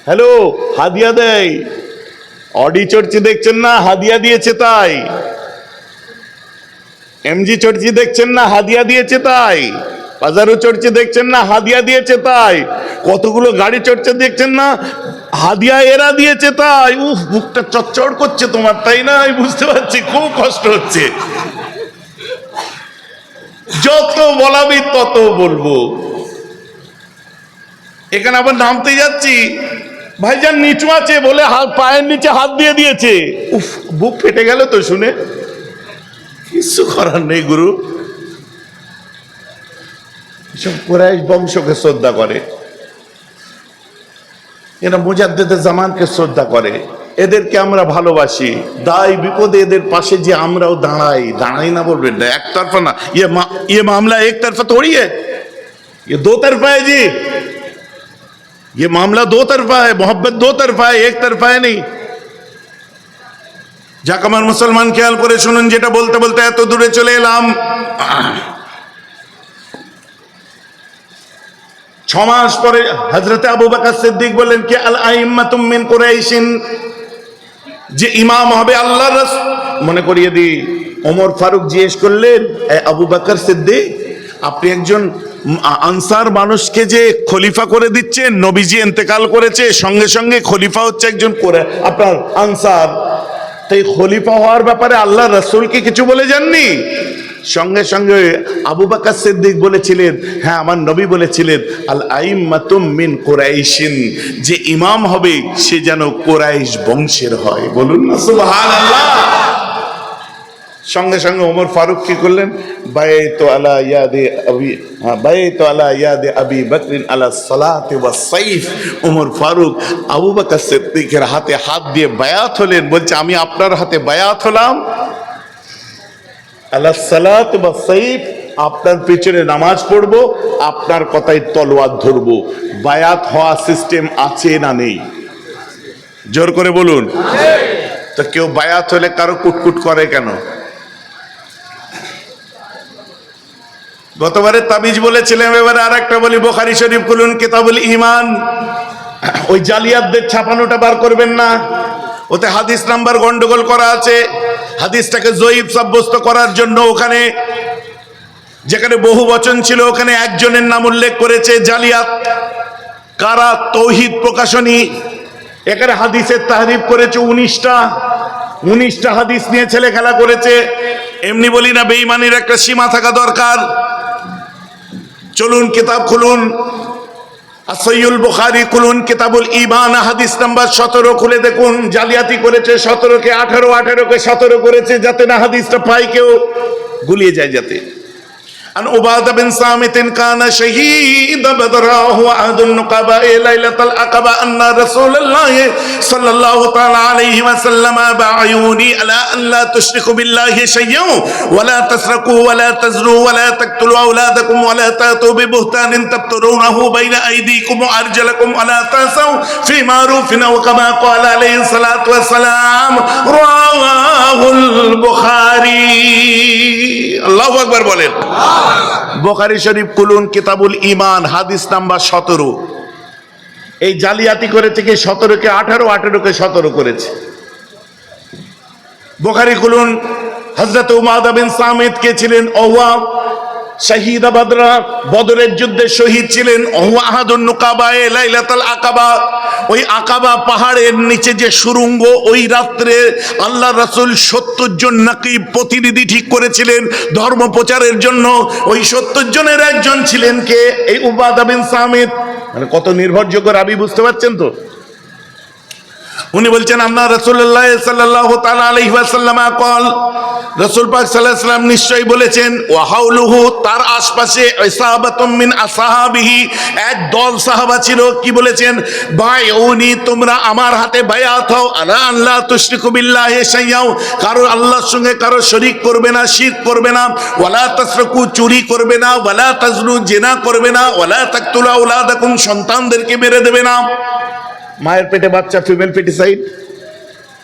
হ্যালো, হাদিয়া দেয়। অডি চর্চি দেখছেন না, হাদিয়া দিয়েছে তাই। এমজি চর্চি দেখছেন না, হাদিয়া দিয়েছে তাই। বাজারু চর্চি দেখছেন না, হাদিয়া দিয়েছে তাই। কতগুলো গাড়ি চর্চা দেখছেন না, হাদিয়া এরা দিয়েছে তাই। উফ, বুকটা চচ্চড় করছে তোমার, তাই না? আমি বুঝতে পারছি, খুব কষ্ট হচ্ছে। যত বলাবি তত বলবো। এখানে আবার নামতে যাচ্ছি, ভাইজান নিচু আছে বলে পায়ের নিচে হাত দিয়ে দিয়েছে। উফ, বুক ফেটে গেল তো শুনে। কিছু করার নেই গুরু, এসব কুরাইশ বংশকে শ্রদ্ধা করে, এরা মুজাদ্দেদে জামানকে শ্রদ্ধা করে, এদেরকে আমরা ভালোবাসি। দায় বিপদে এদের পাশে যে আমরাও দাঁড়াই না বলবেন না, একতরফা না। ये मामला एक तरफा थोड़ी है, ये दो तरफा है जी। ये मामला दो तरफा है, मोहब्बत दो तरफा है, एक तरफा है नहीं। যাক আমার মুসলমান, খেয়াল করে শুনুন, যেটা বলতে বলতে এত দূরে চলে এলাম। 6 মাস পরে হযরতে আবু বকর সিদ্দিক বললেন কি আল আইম্মাতুম মিন কুরাইশিন, যে ইমাম হবে আল্লাহর রাসূল। মনে করিয়ে দিই, ওমর ফারুক জিজ্ঞেস করলেন, আবু বকর সিদ্দিক, আপনি একজন আনসার মানুষকে যে খলিফা করে দিচ্ছেন, নবীজি ইন্তেকাল করেছে, সঙ্গে সঙ্গে খলিফা হচ্ছে একজন আপনার আনসার, তাই খলিফা হওয়ার ব্যাপারে আল্লাহ রাসূলকে কিছু বলে যাননি? সঙ্গে সঙ্গে আবু বকর সিদ্দিক বলেছিলেন, হ্যাঁ আমার নবী বলেছিলেন আল আইম্মাতুম মিন কুরাইশিন, যে ইমাম হবে সে যেন কুরাইশ বংশের হয়। বলুন না সুবহানাল্লাহ। সঙ্গে সঙ্গে ওমর ফারুক কি করলেন, বাইতু আলা ইয়াদে আবি বকরিন আলা সালাতি ওয়াস সাইফ। ওমর ফারুক আবু বকর সিদ্দিকের হাতে হাত দিয়ে বায়াত হলেন, বলছে আমি আপনার হাতে বায়াত হলাম আলা সালাত ওয়াস সাইফ, আপনার পিছনে নামাজ পড়বো, আপনার কথায় তলোয়ার ধরবো। বায়াত হওয়া সিস্টেম আছে না নেই? জোর করে বলুন। তো কেউ বায়াত হলে কারো কুটকুট করে কেন? গতবারে তাবিজ বলেছিলাম, এবারে আর একটা বলি। বুখারী শরীফ খুলুন, কিতাবুল ঈমান। ওই জালিয়াতদের ছাপানোটা বার করবেন না, ওতে হাদিস নাম্বার গন্ডগোল করা আছে। হাদিসটাকে জয়ীফ সাব্যস্ত করার জন্য ওখানে যেখানে বহু বচন ছিল, ওখানে একজনের নাম উল্লেখ করেছে, জালিয়াত। কারা? তৌহিদ প্রকাশনী। এখানে হাদিসের তাহরিফ করেছে 19টা হাদিস নিয়ে ছেলে খেলা করেছে। এমনি বলি না, বেঈমানির একটা সীমা থাকা দরকার। চলুন কিতাব খুলুন, সহিহুল বুখারী খুলুন, কিতাবুল ঈমান, হাদিস নাম্বার 17 খুলে দেখুন। জালিয়াতি করেছে 17কে 18, 18কে 17 করেছে, যাতে না হাদিসটা পাই কেউ গুলিয়ে যায় যাতে। عن عبادة بن صامت كان شهيد بدر وهو أحد النقباء ليلة العقبة أن رسول الله صلى الله تعالى عليه وسلم باعوني على أن لا تشركوا بالله شيئا ولا تسرقوا ولا تزنوا ولا تقتلوا أولادكم ولا تأتوا ببهتان تبترونه بين أيديكم وأرجلكم ولا تعصوا في معروف أو كما قال عليه الصلاة والسلام رواه البخاري الله أكبر বলেন বুখারী শরীফ খুলুন কিতাবুল ঈমান হাদিস নাম্বার 17 এই জালিয়াতি করেছে কি 17 কে 18 18 কে 17 করেছে বুখারী খুলুন হযরত উমাদা বিন সামিত কে ছিলেন ওয়া শহীদ বদর বদরের যুদ্ধে শহীদ ছিলেন ওয়া আহাদুন নুকাবায়ে লাইলাতুল আকাবা ওই আকাবা পাহাড়ের নিচে যে সুড়ঙ্গ ওই রাত্রে আল্লাহ রাসূল 70 জন নাকিব প্রতিনিধি ঠিক করেছিলেন ধর্ম প্রচারের জন্য ওই 70 জনের একজন ছিলেন কে এই উবাদা বিন সামিত মানে কত নির্ভরযোগ্য রাবী বুঝতে পারছেন তো উনি বলছেন আন্না রাসূলুল্লাহ সাল্লাল্লাহু তাআলা আলাইহি ওয়াসাল্লাম কল রাসূল পাক সাল্লাল্লাহু আলাইহি ওয়াসাল্লাম নিশ্চয় বলেছেন ওয়া হাউলুহু তার আশপাশে ইসাবাতুম মিন আসহাবিহি এক দল সাহাবা ছিল কি বলেছেন বায়উনি তোমরা আমার হাতে বায়াত হও আলা আল্লাহ তুশরিকু বিল্লাহি শাইয়াও কারো আল্লাহর সঙ্গে কারো শরীক করবে না শিরক করবে না ওয়ালা তাসরাকু চুরি করবে না ওয়ালা তাজনু জিনা করবে না ওয়ালা তাকতুলু আওলাদাকুম সন্তানদেরকে মেরে দেবে না মায়ের পেটে বাচ্চা ফিমেল ফিটিসাইড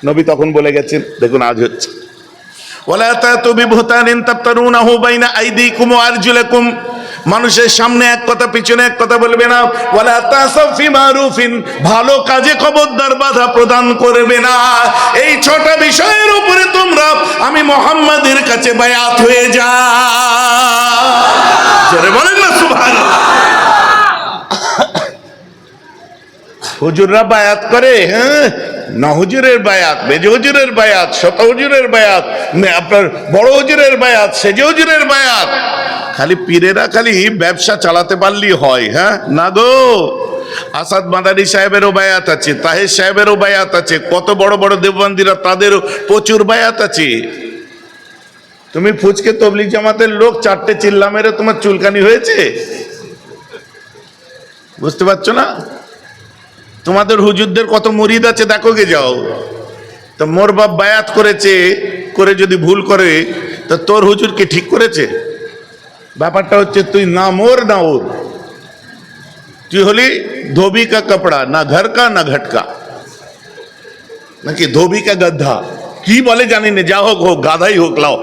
নবী তখন বলে গেছেন দেখুন আজ হচ্ছে ওয়ালা তাতু বিবুহতানিন তাফতারুনাহু বাইনা আইদিকুম ওয়া আরজুলাকুম মানুষের সামনে এক কথা পিছনে এক কথা বলবে না ওয়ালা তাসাউ ফি মারুফিন ভালো কাজে খবরদার বাধা প্রদান করবে না এই ছটা বিষয়ের উপরে তোমরা আমি মুহাম্মাদের কাছে বায়াত হয়ে যাও জোরে বলেন না সুবহানাল্লাহ হুজুররা বায়াত করে হ্যাঁ না হুজুরের বায়াত মেজ হুজুরের বায়াত শত হুজুরের বায়াত আপনার বড় হুজুরের বায়াত সেজ হুজুরের বায়াত খালি পীরেরা খালি ব্যবসা চালাতে পারলেই হয় হ্যাঁ না গো আসাদ মাদানী সাহেবেরও বায়াত আছে তাহের সাহেবেরও বায়াত আছে কত বড় বড় দেওবন্দিরা তাদেরও প্রচুর বায়াত আছে তুমি ফুচকে তবলিগ জামাতের লোক চারটে চিল্লা মেরে তোমার চুলকানি হয়েছে বুঝতে পারছো না তোমাদের হুজুরদের কত মুরিদ আছে দেখো গে যাও তো মোর বাপ বায়াত করেছে করে যদি ভুল করে তো তোর হুজুর কি ঠিক করেছে ব্যাপারটা হচ্ছে তুই না মোর না ওর তুই হলি ধোবি কা কাপড়া না ঘর কা না ঘটকা নাকি ধোবি কা গদ্ধা কি বলে জানি না যা হোক হোক গাধাই হোক লাও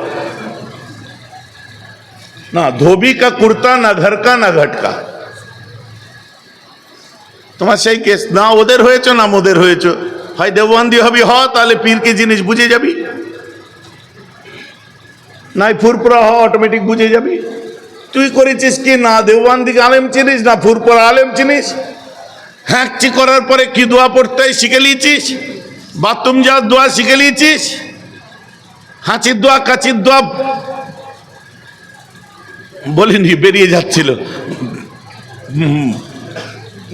না ধোবি কা কুর্তা না ঘর কা না ঘটকা তোমার সেই কেস না ওদের হয়েছে না মোদের হয়েছে হয় দেওবন্দি হবি হ তাহলে পীরকে জিনিস বুঝে যাবি নাই ফুরপুরা হ অটোমেটিক বুঝে যাবি তুই করেছিস কি না দেওবন্দি আলেম চিনিস না ফুরপুরা আলেম চিনিস হ্যাঁকচি করার পরে কি দোয়া পড়তে শিখে নিয়েছিস বাথরুম যাওয়ার দোয়া শিখে নিয়েছিস হাঁচির দোয়া কাচির দোয়া বলিনি বেরিয়ে যাচ্ছিল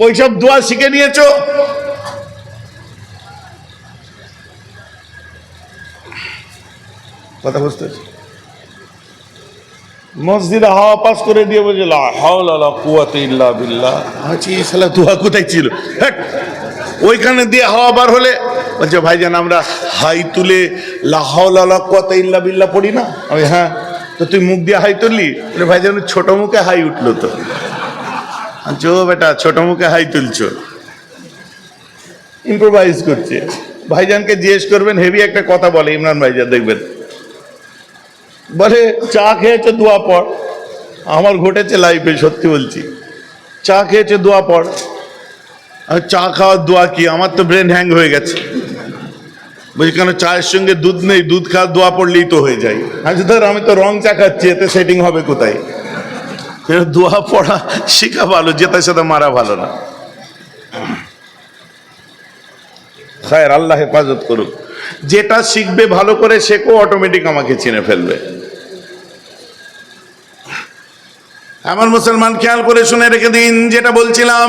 ওইসব দোয়া শিখে নিয়েছো কথা বুঝতে মসজিদে হাওয়া পাস করে দিয়ে বলছে লা হাওলা ওয়ালা কুওয়াতা ইল্লা বিল্লাহ আচ্ছা এই শালা দোয়া কোথায় ছিল ওইখানে দিয়ে হাওয়া বার হলে বলছে ভাইজান আমরা হাই তুলে লা হাওলা ওয়ালা কুওয়াতা ইল্লা বিল্লাহ পড়ি না আমি হ্যাঁ তো তুই মুখ দিয়ে হাই তুললি বলে ভাইজান ছোট মুখে হাই উঠলো তো চো বেটা ছোট মুখে হাই তুলছো ইম্প্রোভাইজ করছে ভাইজানকে জিজ্ঞেস করবেন হেভি একটা কথা বলে ইমরান ভাইজান দেখবেন বলে চা খেয়েছে দোয়া পড় আমার ঘটেছে লাইফে সত্যি বলছি চা খেয়েছে দোয়া পড় আর চা খাওয়ার দোয়া কি আমার তো ব্রেন হ্যাং হয়ে গেছে বলছি কেন চায়ের সঙ্গে দুধ নেই দুধ খাওয়ার দোয়া পড়লেই তো হয়ে যায় আচ্ছা ধর আমি তো রং চা খাচ্ছি এতে সেটিং হবে কোথায় দোয়া পড়া শিখা ভালো যেটার সাথে মারা ভালো না খায়ের আল্লাহ হেফাজত করুক যেটা শিখবে ভালো করে শেখো অটোমেটিক আমাকে চিনে ফেলবে আমার মুসলমান খেয়াল করে শুনে রেখে দিন যেটা বলছিলাম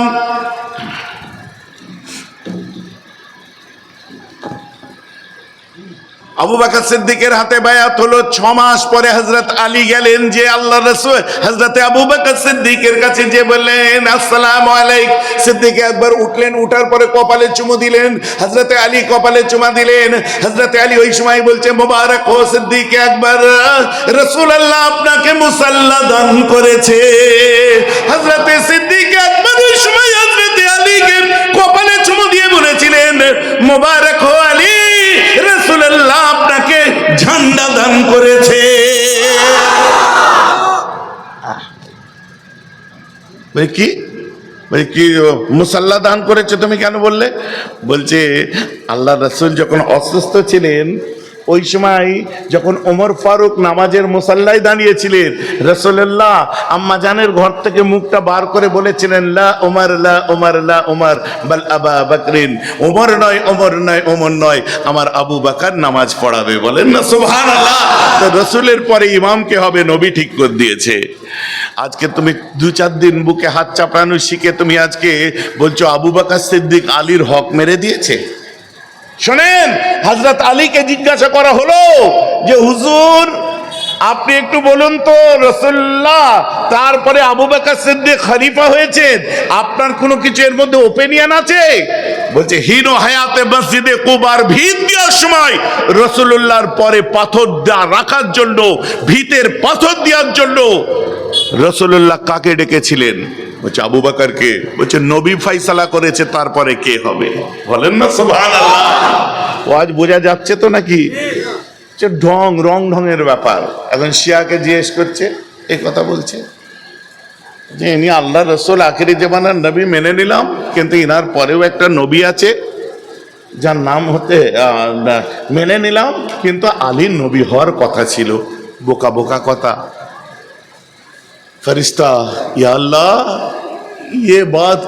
আবু বকর সিদ্দিকের হাতে বায়াত হলো। 6 মাস পরে হযরত আলী গেলেন, যে আল্লাহ রাসূল হযরতে আবু বকর সিদ্দিকের কাছে যে বললেন আসসালামু আলাইক। সিদ্দিক একবার উঠলেন, উঠার পরে কপালে চুমু দিলেন। হযরতে আলী কপালে চুমা দিলেন। হযরতে আলী ওই সময় বলছে মোবারক হো সিদ্দিক একবার, রাসূলুল্লাহ আপনাকে মুসাল্লা দান করেছে। হযরতে সিদ্দিক একবার ওই সময় হযরতে আলীকে কপালে চুমু দিয়ে বলেছিলেন মোবারক হো আলী, রাসূলুল্লাহ আপনাকে ঝান্ডা দান করেছে। কি কি মুসাল্লা দান করেছে তুমি কেন বললে? বলছে আল্লাহ রাসূল যখন অসুস্থ ছিলেন ওই সময় যখন ওমর ফারুক নামাজের মুসাল্লায় দাঁড়িয়েছিলেন, রাসূলুল্লাহ আম্মা জানের ঘর থেকে মুখটা বার করে বলেছিলেন লা ওমর লা ওমর লা ওমর বাল আবা বকরিন, ওমর নয় ওমর নয় ওমর নয়, আমার আবু বকর নামাজ পড়াবে। বলেন না সুবহানাল্লাহ। তো রাসূলের পরে ইমামকে হবে নবী ঠিক করে দিয়েছে। আজকে তুমি 2-4 দিন বুকে হাত চাপড়ানো শিখে তুমি আজকে বলছো আবু বকর সিদ্দিক আলীর হক মেরে দিয়েছে। শোনেন, হযরত আলীকে জিজ্ঞাসা করা হলো যে হুজুর আপনি একটু বলুন তো, রাসূলুল্লাহ তারপরে আবু বকর সিদ্দিক খলিফা হয়েছেন, আপনার কোনো কিছু এর মধ্যে ওপিনিয়ন আছে? বলছে হিনো হায়াতে মসজিদে কুবার ভিত দেওয়ার সময় রাসূলুল্লাহর পরে পাথর রাখার জন্য, ভিতের পাথর দেওয়ার জন্য রাসূলুল্লাহ কাকে ডেকেছিলেন? বলছে আবু বকরকে। বলছে নবী ফয়সালা করেছে, তারপরে কে হবে? বলেন না সুবহানাল্লাহ। ও আজ বোঝা যাচ্ছে তো নাকি? রং ঢঙের ব্যাপার। এখন শিয়াকে জিজ্ঞেস করছে, এই কথা বলছে যে ইনি আল্লাহ রাসূল আখিরি জামানার নবী মেনে নিলাম, কিন্তু ইনার পরেও একটা নবী আছে যার নাম হতে মেনে নিলাম, কিন্তু আলীর নবী হওয়ার কথা ছিল। বোকা বোকা কথা। फरिश्ता या अल्लाह ये बात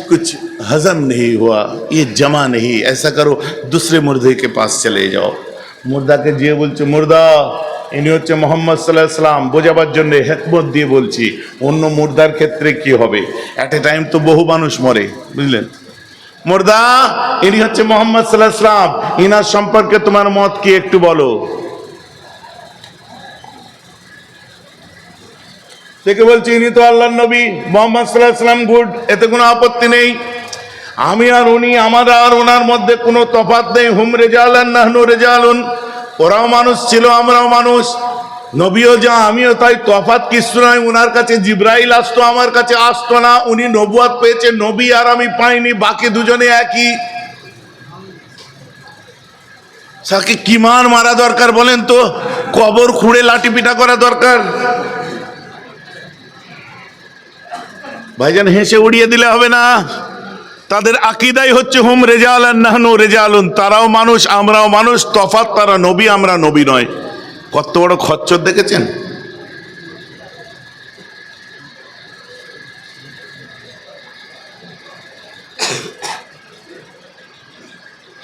कुछ हजम नहीं हुआ, ये जमा नहीं, ऐसा करो दूसरे मुर्दे के पास चले जाओ। मुर्दा के যে বলছে মুর্দা ইনি হচ্ছে মোহাম্মদ সাল্লাল্লাহু আলাইহি সাল্লাম, বোঝাবার জন্য হিকমত দিয়ে বলছি। অন্য মুর্দার ক্ষেত্রে কি হবে? এট এ টাইম তো বহু মানুষ মরে, বুঝলেন? মুর্দা ইনি হচ্ছে মোহাম্মদ সাল্লাল্লাহু আলাইহি সাল্লাম, ইনার সম্পর্কে তোমার মত কি একটু বলো। দেখে বলছি ইনি তো আল্লাহর নবী মুহাম্মদ সাল্লাল্লাহু আলাইহি সাল্লাম, গুড, এতে কোনো আপত্তি নেই। আমি আর উনি, আমার আর ওনার মধ্যে কোনো তফাৎ নেই। হুম রিজালান নাহনু রিজালুন, ওরাও মানুষ ছিল আমরাও মানুষ, নবীও যা আমিও তাই, তফাৎ কিছু নয়। ওনার কাছে জিবরাইল আসতো, আমার কাছে আসতো না। উনি নবুয়ত পেয়েছে, নবী আর আমি পাইনি, বাকি দুজনে একই। সাকে কি মারা দরকার বলেন তো? কবর খুঁড়ে লাঠি পিটা করা দরকার? ভাইজান হেসে উড়িয়ে দিলে হবে না। তাদের আকীদাই হচ্ছে হুম রিজালান নাহনু রিজালুন, তারাও মানুষ আমরাও মানুষ, তফাৎ তারা নবী আমরা নবী নয়। কত বড় খচ্চর দেখেছেন?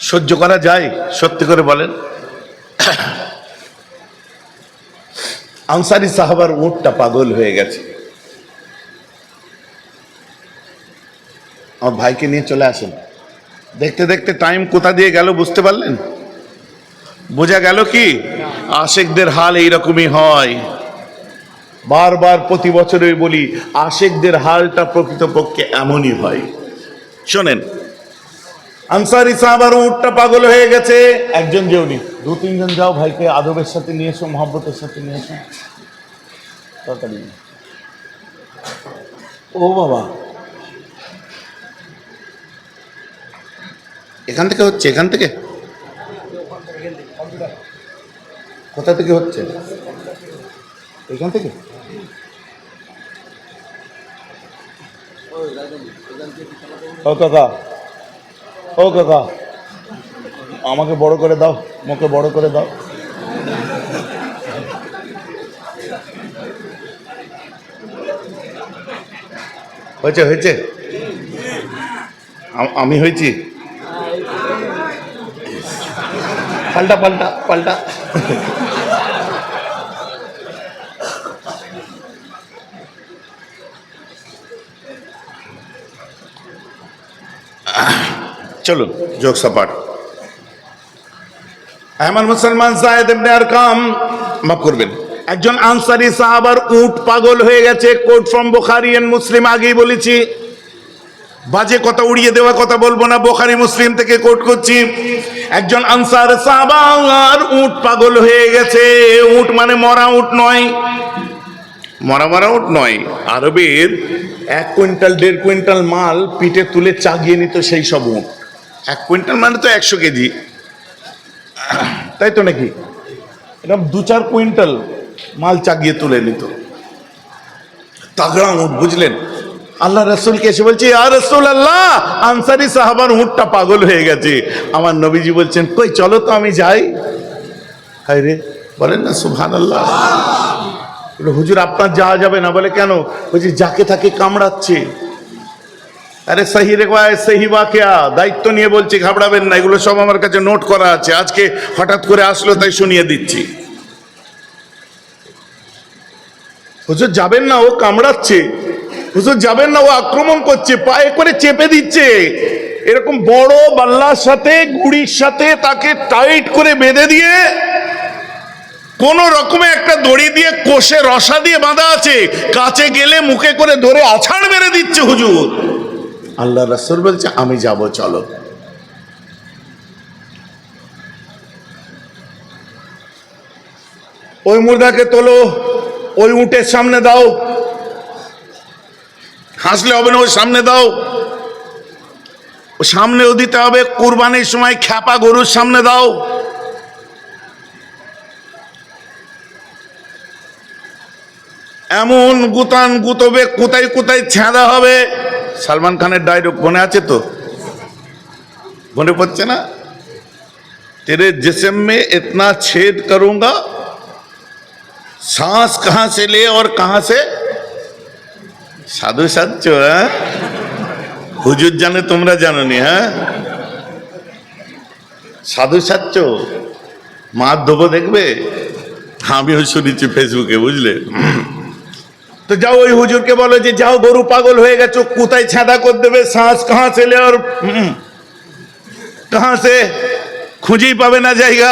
সহ্য করা যায়? সত্যি করে বলেন। আনসারী সাহাবার উটটা পাগল হয়ে গেছে। আমার ভাইকে নিয়ে চলে আসেন। দেখতে দেখতে টাইম কোথা দিয়ে গেল বুঝতে পারলেন? বোঝা গেল কি আশেকদের হাল এইরকমই হয়। বারবার প্রতি বছরই বলি আশেকদের হালটা প্রকৃতপক্ষে এমনই হয়। শোনেন, আনসারী সাহাবার উটটা পাগল হয়ে গেছে। একজন যেওনি, 2-3 জন যাও, ভাইকে আদবের সাথে নিয়ে এসো, মহব্বতের সাথে নিয়ে এসো। তাড়াতাড়ি। ও বাবা, এখান থেকে হচ্ছে? এখান থেকে? কোথা থেকে হচ্ছে? এখান থেকে? ও কাকা, ও কাকা, আমাকে বড় করে দাও, মুখে বড় করে দাও। হয়েছে হয়েছে, আমি হয়েছি। পাল্টা পাল্টা পাল্টা। চলুন যোগ সাপাট। আমার মুসলমান সাহেদ ইবনে আরকাম, মাফ করবেন, একজন আনসারী সাহাবার উট পাগল হয়ে গেছে। কোট ফ্রম বুখারী এন্ড মুসলিম, আগেই বলেছি, বাজে কথা উড়িয়ে দেওয়া কথা বলবো না, বুখারী মুসলিম থেকে কোট করছি। একজন আনসার সাহাবার উট পাগল হয়ে গেছে। উট মানে মরা উট নয়, মরা উট নয়, আরবের 1 কুইন্টাল 1.5 কুইন্টাল মাল পিঠে তুলে চাগিয়ে নিত সেই সব উট। 1 কুইন্টাল মানে তো 100 কেজি, তাই তো নাকি? এরকম 2-4 কুইন্টাল মাল চাগিয়ে তুলে নিত, তাগড়া উট, বুঝলেন? আল্লাহ রাসূলকে এসে বলছে, ইয়া রাসূলুল্লাহ, আনসারী সাহাবার উটটা পাগল হয়ে গেছে। আমার নবীজি বলছেন, কই চলো তো আমি যাই। হায় রে, বলেন না সুবহানাল্লাহ। হুজুর আপনার যাওয়া যাবে না, বলে কেন? বলছি যাকে তাকে কামড়াচ্ছে। আরে সহি রেওয়ায়েত, সহি ওয়াকিয়া, দায়িত্ব নিয়ে বলছি, ঘাবড়াবেন না, এগুলো সব আমার কাছে নোট করা আছে, আজকে হঠাৎ করে আসলো তাই শুনিয়ে দিচ্ছি। হুজুর যাবেন না, ও কামড়াচ্ছে। হুজুর যাবেন না, ও আক্রমণ করছে, পায়ে করে চেপে দিচ্ছে। এরকম বড় বাল্লার সাথে গুড়ির সাথে তাকে টাইট করে বেঁধে দিয়ে কোন রকমে একটা দড়ি দিয়ে কোষে রসা দিয়ে বাঁধা আছে, কাছে গেলে মুখে করে ধরে আছাড় মেরে দিচ্ছে হুজুর। আল্লাহ রাসূল বলছে, আমি যাব, চলো। ওই মুর্দাকে তোলো, ওই উটের সামনে দাও। হাসলে হবে না, ওই সামনে দাও। সামনেও দিতে হবে, কুরবানির সময় খ্যাপা গরুর সামনে দাও। এমন গুতান গুতবে, কোথায় কোথায় ছেঁদা হবে। সালমান খানের ডায়লগ মনে আছে তো? মনে পড়ছে না? तेरे जिस्म में इतना छेद करूंगा, सांस कहां से ले और कहां से। সাধু সাচ্ছ, হ্যাঁ? হুজুর জানে, তোমরা জানো নি? হ্যাঁ, সাধু সাচ্ছ, মার দেবো দেখবে। আমিও শুনেছি ফেসবুকে, বুঝলে? তো যাও ওই হুজুরকে বলো যে যাও, গরু পাগল হয়ে গেছো, কোথায় ছেঁদা করে দেবে, सांस कहां से ले और कहां से, খুঁজেই পাবে না জায়গা।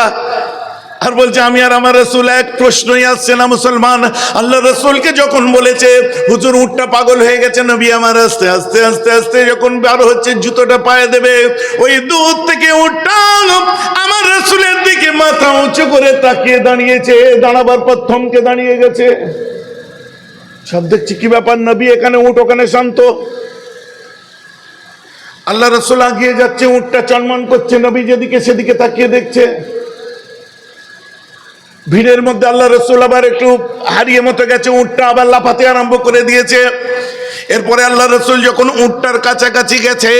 আর বলছে আমি আর আমার রাসূল এক, প্রশ্নই আসছে না মুসলমান। আল্লাহ রাসূলকে যখন বলেছে হুজুর উটটা পাগল হয়ে গেছে, নবী আমার আস্তে আস্তে আস্তে আস্তে যখন বার হচ্ছে, জুতোটা পায়ে দেবে, ওই দূর থেকে উটটা আমার রাসূলের দিকে মাথা উঁচু করে তাকিয়ে দাঁড়িয়েছে, দাঁড়াবার পর থমকে দাঁড়িয়ে গেছে। সব দেখছি কি ব্যাপার, নবী এখানে, উট ওখানে শান্ত। আল্লাহ রাসূল আগিয়ে যাচ্ছে, উটটা চনমন করছে, নবী যেদিকে সেদিকে তাকিয়ে দেখছে। ভিড়ের মধ্যে আল্লাহ রাসূল আবার একটু হারিয়ে মতো গেছে, উটটা আবার লাফাতে আরম্ভ করে দিয়েছে। এরপরে আল্লাহ রাসূল যখন উটটার কাছাকাছি গেছে,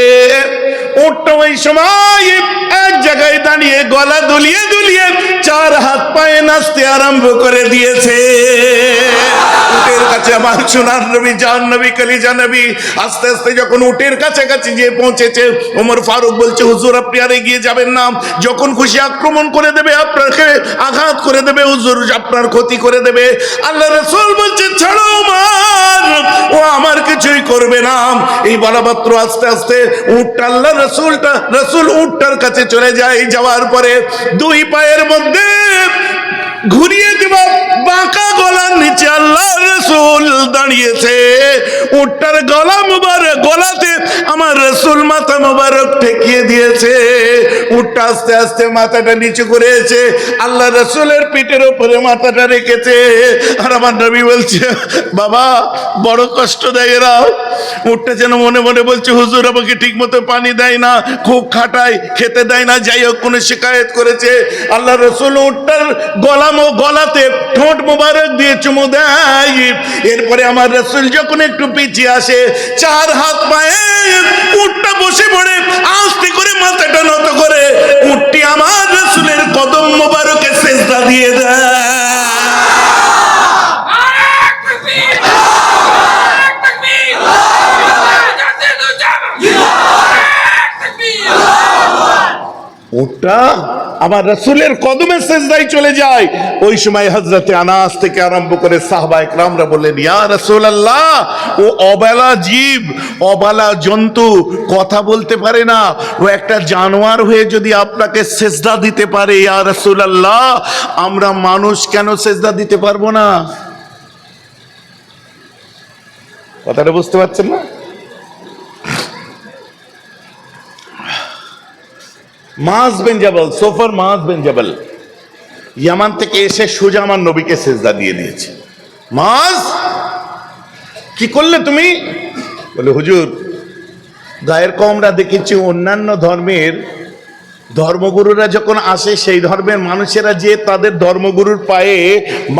উটটা ওই সময় এক জায়গায় দাঁড়িয়ে গলা দুলিয়ে দুলিয়ে 4 হাত পায়ে নাচতে আরম্ভ করে দিয়েছে। উটের কাছে আমার সোনার নবী, জান নবী, কলিজা নবী আস্তে আস্তে যখন উটের কাছাকাছি যে পৌঁছেছে, ওমর ফারুক বলছে, হুজুর আপনি আর এগিয়ে যাবেন না, যখন খুশি আক্রমণ করে দেবে, আপনাকে আঘাত করে দেবে, হুজুর আপনার ক্ষতি করে দেবে। আল্লাহ রাসূল বলছে, ছাড়ো ওমর, ও আমার কিছুই করবে না। এই বলামাত্র আস্তে আস্তে উটটা, আল্লাহ রাসূল উটটার কাছে চলে যায়। যাওয়ার পরে 2 পায়ের মধ্যে ঘুরিয়ে দেওয়া বাঁকা গলার নিচে আল্লাহ রাসূল দাঁড়িয়েছে। উটটার গলা মুবারক, গলাতে আমার রাসূল মাথা মুবারক ঠেকিয়ে দিয়েছে। উটটা আস্তে আস্তে মাথাটা নিচু করেছে, আল্লাহ রাসূলের পিঠের উপরে মাথাটা রেখেছে। আর আমার নবী বলছে, বাবা বড় কষ্ট দেয় এরা। উটটা যেন মনে মনে বলছে, হুজুর আমাকে ঠিক মতো পানি দেয় না, খুব খাটায়, খেতে দেয় না, যাই হোক কোনো শিকায়ত করেছে। আল্লাহ রাসূল উটটার গলাতে ঠোঁট মোবারক দিয়ে চুমু দেয়। এরপরে আমার রাসূল যখন একটু পিছিয়ে আসে, 4 হাত পায়ে উটটা বসে পড়ে, আস্তে করে মাথাটা নত করে উটটি আমার রাসূলের কদম মোবারকে সিজদা দিয়ে দেয়। উটটা আমার রাসূলের কদমে সিজদায় চলে যায়। ওই সময় হযরতে আনাস থেকে আরম্ভ করে সাহাবা ইকরামরা বললেন, ইয়া রাসূলুল্লাহ, ও অবলা জীব, অবলা জন্তু, কথা বলতে পারে না, ও একটা জানোয়ার হয়ে যদি আপনাকে সিজদা দিতে পারে, ইয়া রাসূলুল্লাহ, আমরা মানুষ কেন সিজদা দিতে পারবো না? কথাটা বুঝতে পারছেন না? মাজ বিন জাবাল, সোফর মাজ বিন জাবাল ইয়ামান থেকে এসে সোজা আমার নবীকে সিজদা দিয়ে দিয়েছে। মাজ, কি করলে তুমি? বলে, হুজুর, গায়ের কমরা দেখেছি অন্যান্য ধর্মের ধর্মগুরুরা যখন আসে সেই ধর্মের মানুষেরা যে তাদের ধর্মগুরুর পায়ে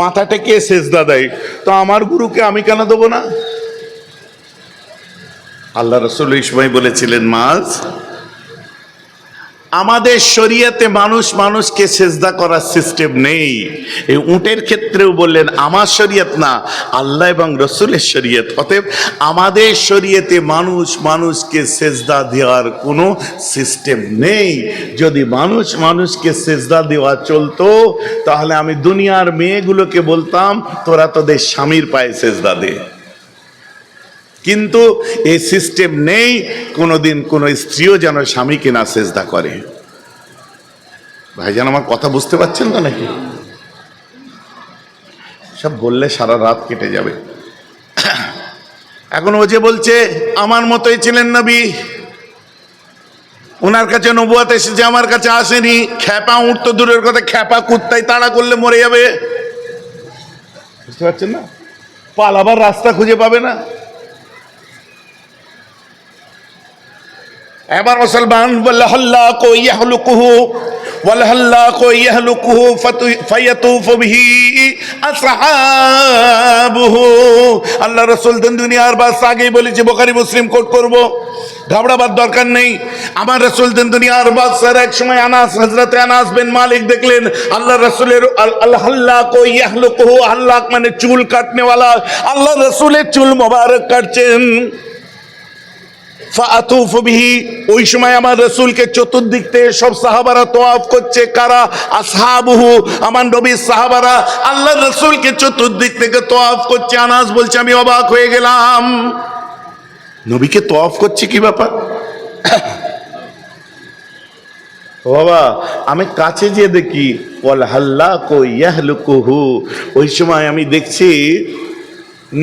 মাথা টেকে সিজদা দেয়, তো আমার গুরুকে আমি কেন দেবো না? আল্লাহ রাসূল এই সময় বলেছিলেন, মাজ, আমাদের শরীয়তে মানুষ মানুষকে সেজদা করার সিস্টেম নেই। এই উটের ক্ষেত্রেও বললেন আমার শরীয়ত না, আল্লাহ এবং রসুলের শরীয়ত। অতএব আমাদের শরীয়তে মানুষ মানুষকে সেজদা দেওয়ার কোনো সিস্টেম নেই। যদি মানুষ মানুষকে সেজদা দেওয়া চলতো তাহলে আমি দুনিয়ার মেয়েগুলোকে বলতাম, তোরা তোদের স্বামীর পায়ে সেজদা দে। কিন্তু এই সিস্টেম নেই, কোনোদিন কোনো স্ত্রীও যেন স্বামীকে না সেজদা করে। ভাইজান, আমার কথা বুঝতে পারছেন না নাকি? সব বললে সারা রাত কেটে যাবে। এখন ও যে বলছে আমার মতোই ছিলেন নবী, ওনার কাছে নবুয়ত এসেছে, আমার কাছে আসেনি। খ্যাপা উঠ তো দূরের কথা, খ্যাপা কুত্তায় তাড়া করলে মরে যাবে। বুঝতে পারছেন না? পালাবার রাস্তা খুঁজে পাবে না। এবার মুসলমান বললে, হল্লা কো ইয়াহলুকুহু ওয়ালহাল্লা কো ইয়াহলুকুহু ফায়াতুফু বিহি আসহাবুহু। আল্লাহ রাসূল দুনিয়ার বাস আগেই বলেছে, বুখারী মুসলিম কোট করব, ঘাবড়াবার দরকার নেই। আমার রাসূল দুনিয়ার বাদশার এক সময় আনাস, হযরতে আনাস বিন মালিক দেখলেন আল্লাহ রাসূলের আল্লাহ কো ইয়াহলুকুহু, আল্লাহ মানে চুল কাটনেওয়ালা, আল্লাহ রাসূলের চুল মোবারক কাটছেন। ফাআতুফু বিহি, ওই সময় আমার রাসূলকে চতুর্দিক থেকে সব সাহাবারা তওয়াফ করছে। কারা? আসহাবুহু, আমার নবীর সাহাবারা আল্লাহ রাসূলকে চতুর্দিক থেকে তওয়াফ করছে। আনাস বলছে, আমি অবাক হয়ে গেলাম, নবীকে তওয়াফ করছে, কি ব্যাপার? ও বাবা, আমি কাছে যে দেখি ওয়াল হাল্লা কো ইয়াহলুকুহু, ওই সময় আমি দেখছি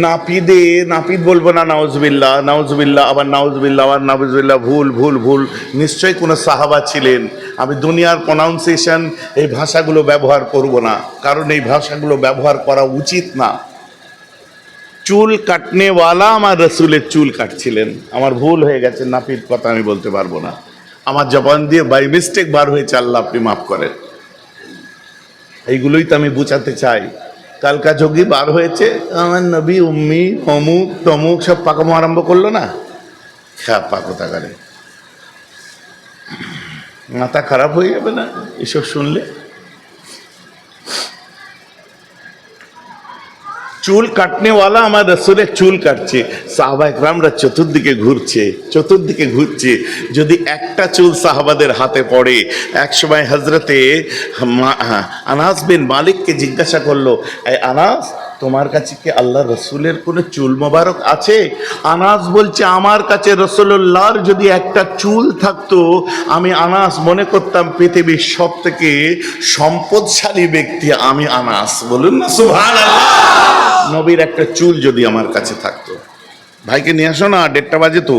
নাপিদে, নাপিদ বলবো না, নাউজুবিল্লাহ, নাউজুবিল্লাহ, আবার নাউজুবিল্লাহ, আবার নাউজুবিল্লাহ, ভুল ভুল ভুল, নিশ্চয়ই কোনো সাহাবা ছিলেন। আমি দুনিয়ার প্রনাউন্সিয়েশন এই ভাষাগুলো ব্যবহার করব না, কারণ এই ভাষাগুলো ব্যবহার করা উচিত না। চুল কাটনেওয়ালা আমার রসুলের চুল কাটছিলেন, আমার ভুল হয়ে গেছে, নাপিত কথা আমি বলতে পারবো না, আমার জবান দিয়ে বাই মিস্টেক বার হয়েছে, আল্লাহ আপনি মাফ করেন। এইগুলোই তো আমি বুঝাতে চাই। কালকা যোগী বার হয়েছে, আমার নবী উম্মি অমুক তমুক সব পাকামো আরম্ভ করলো না, খ্যাপা কোথাকারে, মাথা খারাপ হয়ে যাবে না এসব শুনলে? চুল কাটনেওয়ালা আমার রসুলের চুল কাটছে, সাহাবা একরামরা চতুর্দিকে ঘুরছে। যদি একটা চুল সাহাবাদের হাতে পড়ে, এক সময় হজরতে আনাস বিন মালিককে জিজ্ঞাসা করলো, এই আনাস, তোমার কাছে কি আল্লাহ রসুলের কোনো চুল মোবারক আছে? আনাস বলছে, আমার কাছে রসুল্লাহর যদি একটা চুল থাকতো, আমি আনাস মনে করতাম পৃথিবীর সব থেকে সম্পদশালী ব্যক্তি আমি আনাস। বলুন না সুবহানাল্লাহ। নবীর একটা চুল যদি আমার কাছে থাকতো। ভাইকে নিয়ে আসো না, 1:30 বাজে তো।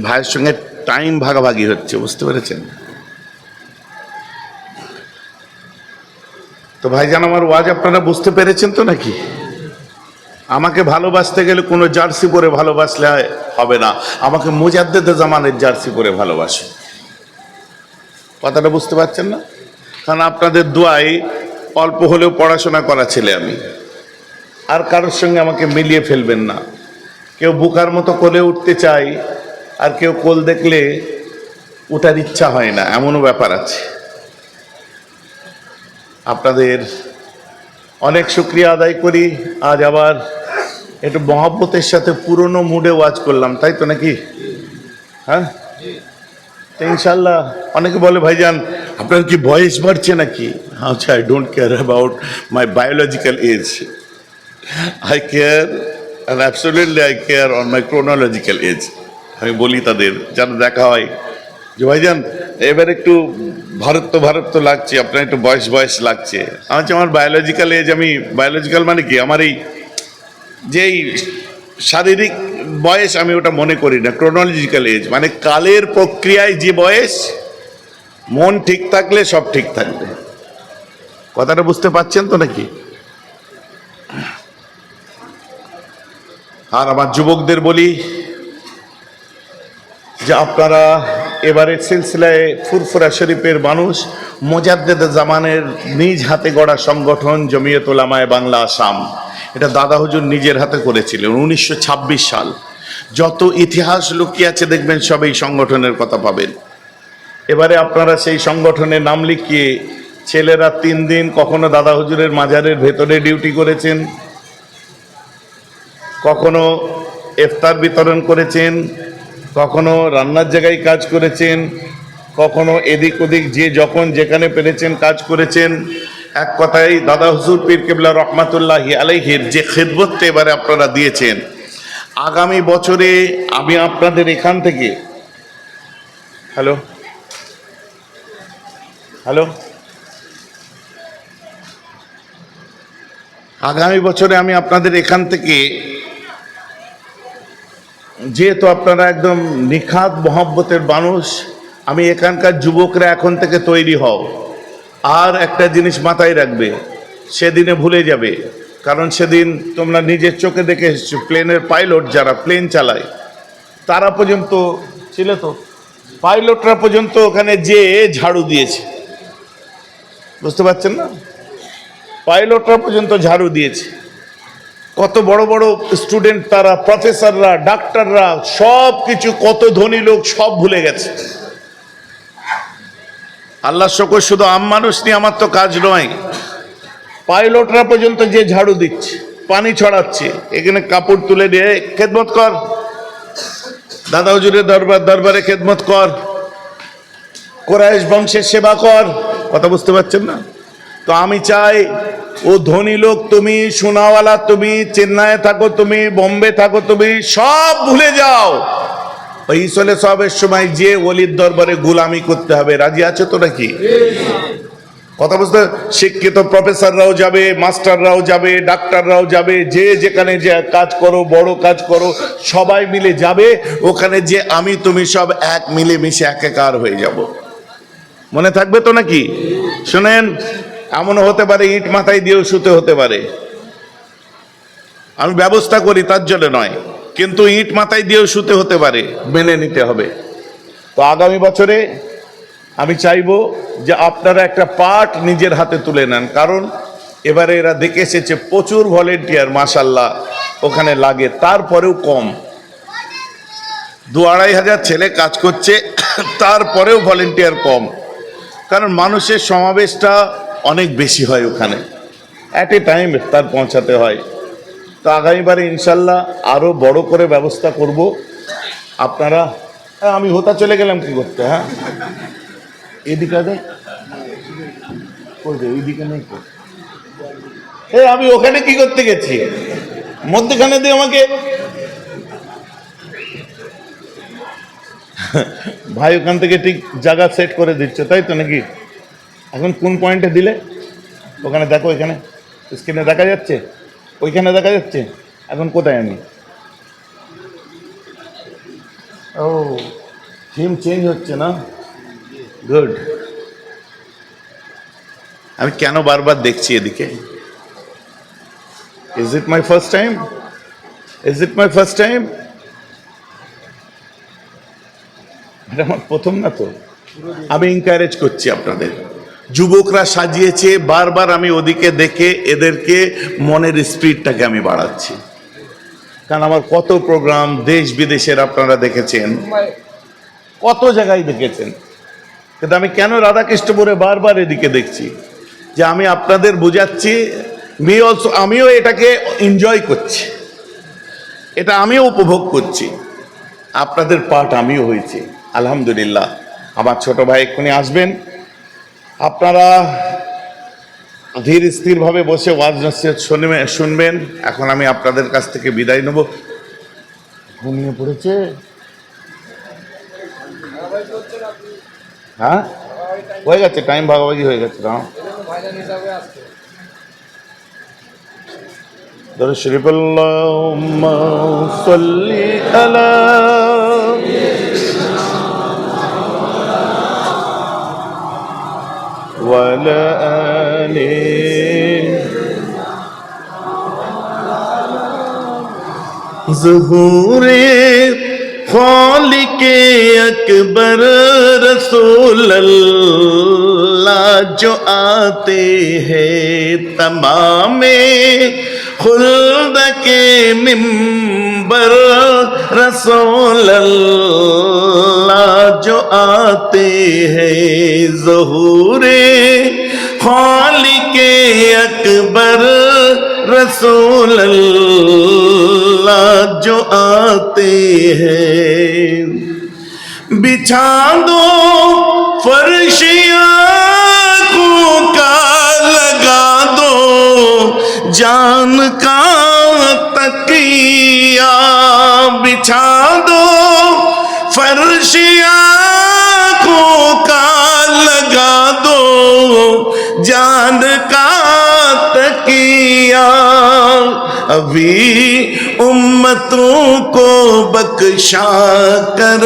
ভাইয়ের সঙ্গে টাইম ভাগাভাগি হচ্ছে, বুঝতে পেরেছেন তো? ভাইজান, আমার ওয়াজ আপনারা বুঝতে পেরেছেন তো নাকি? আমাকে ভালোবাসতে গেলে কোনো জার্সি পরে ভালোবাসলে হবে না, আমাকে মুজাদ্দেদে জামানের জার্সি পরে ভালোবাসে। কথাটা বুঝতে পারছেন না? কারণ আপনাদের দোয়ায় অল্প হলেও পড়াশোনা করা ছেলে আমি, আর কারোর সঙ্গে আমাকে মিলিয়ে ফেলবেন না। কেউ বুকার মতো কোলে উঠতে চাই, আর কেউ কোল দেখলে উঠার ইচ্ছা হয় না, এমনও ব্যাপার আছে। আপনাদের অনেক শুকরিয়া আদায় করি। আজ আবার একটু মহব্বতের সাথে পুরনো মুডে ওয়াজ করলাম, তাই তো নাকি? হ্যাঁ, তো ইনশাল্লাহ। অনেকে বলে ভাইজান আপনার কি বয়স বাড়ছে নাকি? আচ্ছা, I don't care about my biological age, I care and absolutely I care on my chronological age. আমি বলি তাদের যেন দেখা হয় যে ভাইজান এবার একটু ভারত তো লাগছে, আপনার একটু বয়স লাগছে। আমার বায়োলজিক্যাল এজ, আমি বায়োলজিক্যাল মানে কি আমার এই যেই শারীরিক বয়স আমি ওটা মনে করি না। ক্রোনোলজিক্যাল এজ মানে কালের প্রক্রিয়ায় যে বয়স, মন ঠিক থাকলে সব ঠিক থাকবে। কথাটা বুঝতে পারছেন তো নাকি? আর আমার যুবকদের বলি যে আপনারা এবারের সিলসিলায় ফুরফুরা শরীফের মানুষ মোজাদ্দেদ জামানের নিজ হাতে গড়া সংগঠন জমিয়ত উলামায়ে বাংলা আসাম, এটা দাদা হুজুর নিজের হাতে করেছিলেন 1926 সাল। যত ইতিহাস লুকিয়ে আছে দেখবেন সব এই সংগঠনের কথা পাবেন। এবারে আপনারা সেই সংগঠনের নাম লিখিয়ে ছেলেরা 3 দিন কখনো দাদা হুজুরের মাজারের ভেতরে ডিউটি করেছেন, কখনো ইফতার বিতরণ করেছেন, কখনো রান্নার জায়গায় কাজ করেছেন, কখনো এদিক ওদিক যে যখন যেখানে পেরেছেন কাজ করেছেন। এক কথায় দাদা হুজুর পীর কেবলা রহমাতুল্লাহি আলাইহির যে খিদমতটা এবারে আপনারা দিয়েছেন, আগামী বছরে আমি আপনাদের এখান থেকে হ্যালো আগামী বছরে আমি আপনাদের এখান থেকে, যেহেতু আপনারা একদম নিখাত মহব্বতের মানুষ, আমি এখানকার যুবকরা এখন থেকে তৈরি হও। আর একটা জিনিস মাথায় রাখবে, সেদিনে ভুলে যাবে, কারণ সেদিন তোমরা নিজের চোখে দেখে এসেছো প্লেনের পাইলট যারা প্লেন চালায় তারা পর্যন্ত ছিল, তো পাইলটরা পর্যন্ত ওখানে যে ঝাড়ু দিয়েছে, বুঝতে পারছেন না? পাইলটরা পর্যন্ত ঝাড়ু দিয়েছে। কত বড় বড় স্টুডেন্ট, তারা প্রফেসররা, ডাক্তাররা, সব কিছু, কত ধনী লোক সব ভুলে গেছে। আল্লাহ শকর, শুধু আম মানুষ নিয়ে আমার তো কাজ নয়, পাইলটরা পর্যন্ত যে ঝাড়ু দিচ্ছে, পানি ছড়াচ্ছে, এখানে কাপড় তুলে দিয়ে খেদমত কর, দাদা হুজুরের দরবারে খেদমত কর, কোরাইশ বংশের সেবা কর। কথা বুঝতে পারছেন না? তো আমি চাই ও ধনী লোক তুমি, সোনাওয়ালা তুমি, চেন্নাইয়ে থাকো তুমি, বোম্বে থাকো তুমি, সব ভুলে যাও। ওই ইসলে সবের সময় যে ওলির দরবারে গোলামি করতে হবে, রাজি আছে তো নাকি? কথা বুঝতে, শিক্ষিত প্রফেসররাও যাবে, মাস্টাররাও যাবে, ডাক্তাররাও যাবে, যে যেখানে যে কাজ করো, বড় কাজ করো, সবাই মিলে যাবে ওখানে, যে আমি তুমি সব এক মিলে মিশে একাকার হয়ে যাব। মনে থাকবে তো নাকি? শোনেন, এমনও হতে পারে ইট মাথায় দিয়েও শুতে হতে পারে, আমি ব্যবস্থা করি তার জন্য নয়, কিন্তু ইট মাথায় দিয়েও শুতে হতে পারে, মেনে নিতে হবে। তো আগামী বছরে আমি চাইবো যে আপনারা একটা পার্ট নিজের হাতে তুলে নেন, কারণ এবারে এরা দেখে এসেছে প্রচুর ভলেন্টিয়ার মাশাল্লাহ ওখানে লাগে, তারপরেও কম, 2-2.5 হাজার ছেলে কাজ করছে, তারপরেও ভলেন্টিয়ার কম, কারণ মানুষের সমাবেশটা অনেক বেশি হয় ওখানে, অ্যাট এ টাইম তার পৌঁছাতে হয়। তো আগামীবারে ইনশাল্লাহ আরও বড় করে ব্যবস্থা করব। আপনারা, আমি হোতা চলে গেলাম কি করতে? হ্যাঁ, এদিকে দেখ, এইদিকে নেই, আমি ওখানে কি করতে গেছি? মধ্যখানে দিয়ে আমাকে ভাই ওখান থেকে ঠিক জায়গা সেট করে দিচ্ছে, তাই তো নাকি? এখন কোন পয়েন্টে দিলে? ওখানে দেখো, এখানে স্ক্রিনে দেখা যাচ্ছে, ওইখানে দেখা যাচ্ছে। এখন কোথায় আমি? ও, থিম চেঞ্জ হচ্ছে না? গুড। আমি কেন বারবার দেখছি এদিকে? Is it my first time? Is it my first time? এটা আমার প্রথম না তো। আমি এনকারেজ করছি আপনাদের, যুবকরা সাজিয়েছে, বারবার আমি ওদিকে দেখে এদেরকে মনের স্পিরিটটাকে আমি বাড়াচ্ছি, কারণ আমার কত প্রোগ্রাম দেশ বিদেশের আপনারা দেখেছেন, কত জায়গায় দেখেছেন, কিন্তু আমি কেন রাধাকৃষ্ণপুরে বারবার এদিকে দেখছি, যে আমি আপনাদের বোঝাচ্ছি, আমিও এটাকে এনজয় করছি। এটা আমিও উপভোগ করছি, আপনাদের পাঠ আমিও হয়েছি আলহামদুলিল্লাহ। আমার ছোট ভাই এক্ষুনি আসবেন, আপনারা ধীর স্থির ভাবে বসে ওয়াজ নসিহত শুনবেন। এখন আমি আপনাদের কাছ থেকে বিদায় নেব। ঘুমিয়ে পড়েছে? হ্যাঁ হয়ে গেছে, টাইম ভাগাভাগি হয়ে গেছে। দরুদ শরীফ আল্লাহুম্মা সাল্লি আলা ওয়া আলা আলি ज़ुहूरे खालिके अकबर रसूल अल्लाह जो आते हैं तमामे खुल्द के मिंबर रसूल अल्लाह जो आते हैं ज़ुहूरे खालिके अकबर रसूल अल्लाह जो आते हैं बिछा दो फर्श आँखों का लगा दो जान का तकिया बिछा दो फर्श आँखों का लगा दो जान का तकिया अभी उम्मतों को बख्शा कर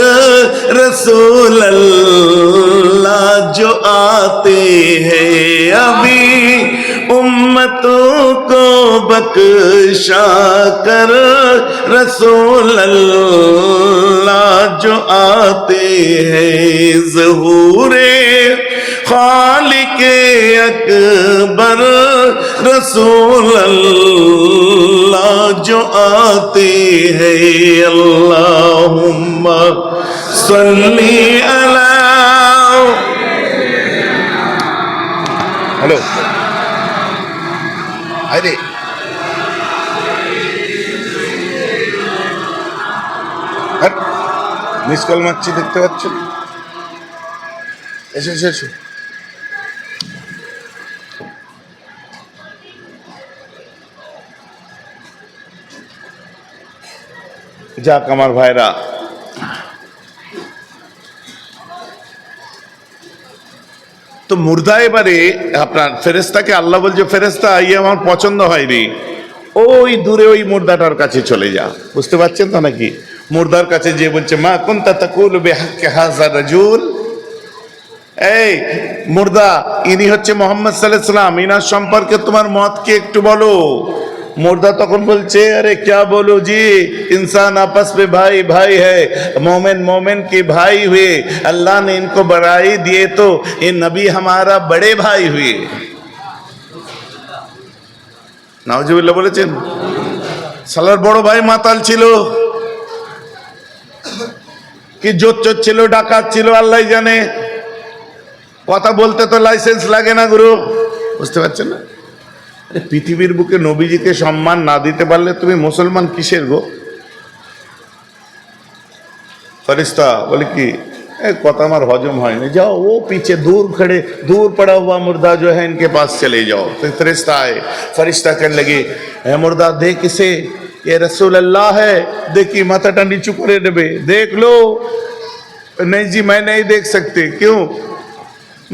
रसूल अल्लाह जो आते हैं अभी उम्मतों को बख्शा कर रसूल अल्लाह जो आते हैं ज़हूरे खालिके अकबर रसूल अल्लाह जो आते हैं अल्लाहुम्मा सल्ली अला। हेलो अरे মিস কল মারছি দেখতে পাচ্ছেন? এসো এসো এসো। যাক আমার ভাইরা, তো মুর্দা এবারে আপনার ফেরেস্তাকে আল্লাহ বলছে, ফেরেস্তা ইয়ে আমার পছন্দ হয়নি, ওই দূরে ওই মুর্দাটার কাছে চলে যা। বুঝতে পারছেন তো নাকি? মুর্দার কাছে যে বলছে মা কুনতা তাকুলু বিহাক্কি হাযা রাজুল, এই মুর্দা ইনি হচ্ছে মোহাম্মদ সাল্লাল্লাহু আলাইহি ওয়াসাল্লাম, ইনার সম্পর্কে তোমার মত কি একটু বলো। मुर्दा तक बोलছে अरे क्या बोलो जी, इंसान आपस में भाई भाई है, मोमिन मोमिन के भाई हुए, अल्लाह ने इनको बड़ाई दिए तो ये नबी हमारा बड़े भाई हुए। नाउजुबिल्लाह বলেছেন। সালার বড় ভাই মাতাল ছিল কি জোচ্চোর ছিল, ডাকাত ছিল, আল্লাহ জানে। কথা বলতে তো লাইসেন্স লাগে না গুরু, বুঝতে পারছেন না? পৃথিবীর বুকে নবীজিকে সম্মান না দিতে পারলে তুমি মুসলমান কিসের গো? फरिश्ता बोले कि कथा हमार हजम है नहीं, जाओ वो पीछे दूर खड़े दूर पड़ा हुआ मुर्दा जो है इनके पास चले जाओ। फिर फरिश्ता आए, फरिश्ता कहने लगे है मुर्दा देख इसे, ये रसूल अल्लाह है, देखिए माथाटा नीचू करे देवे, देख लो। नहीं जी मैं नहीं देख सकते। क्यों?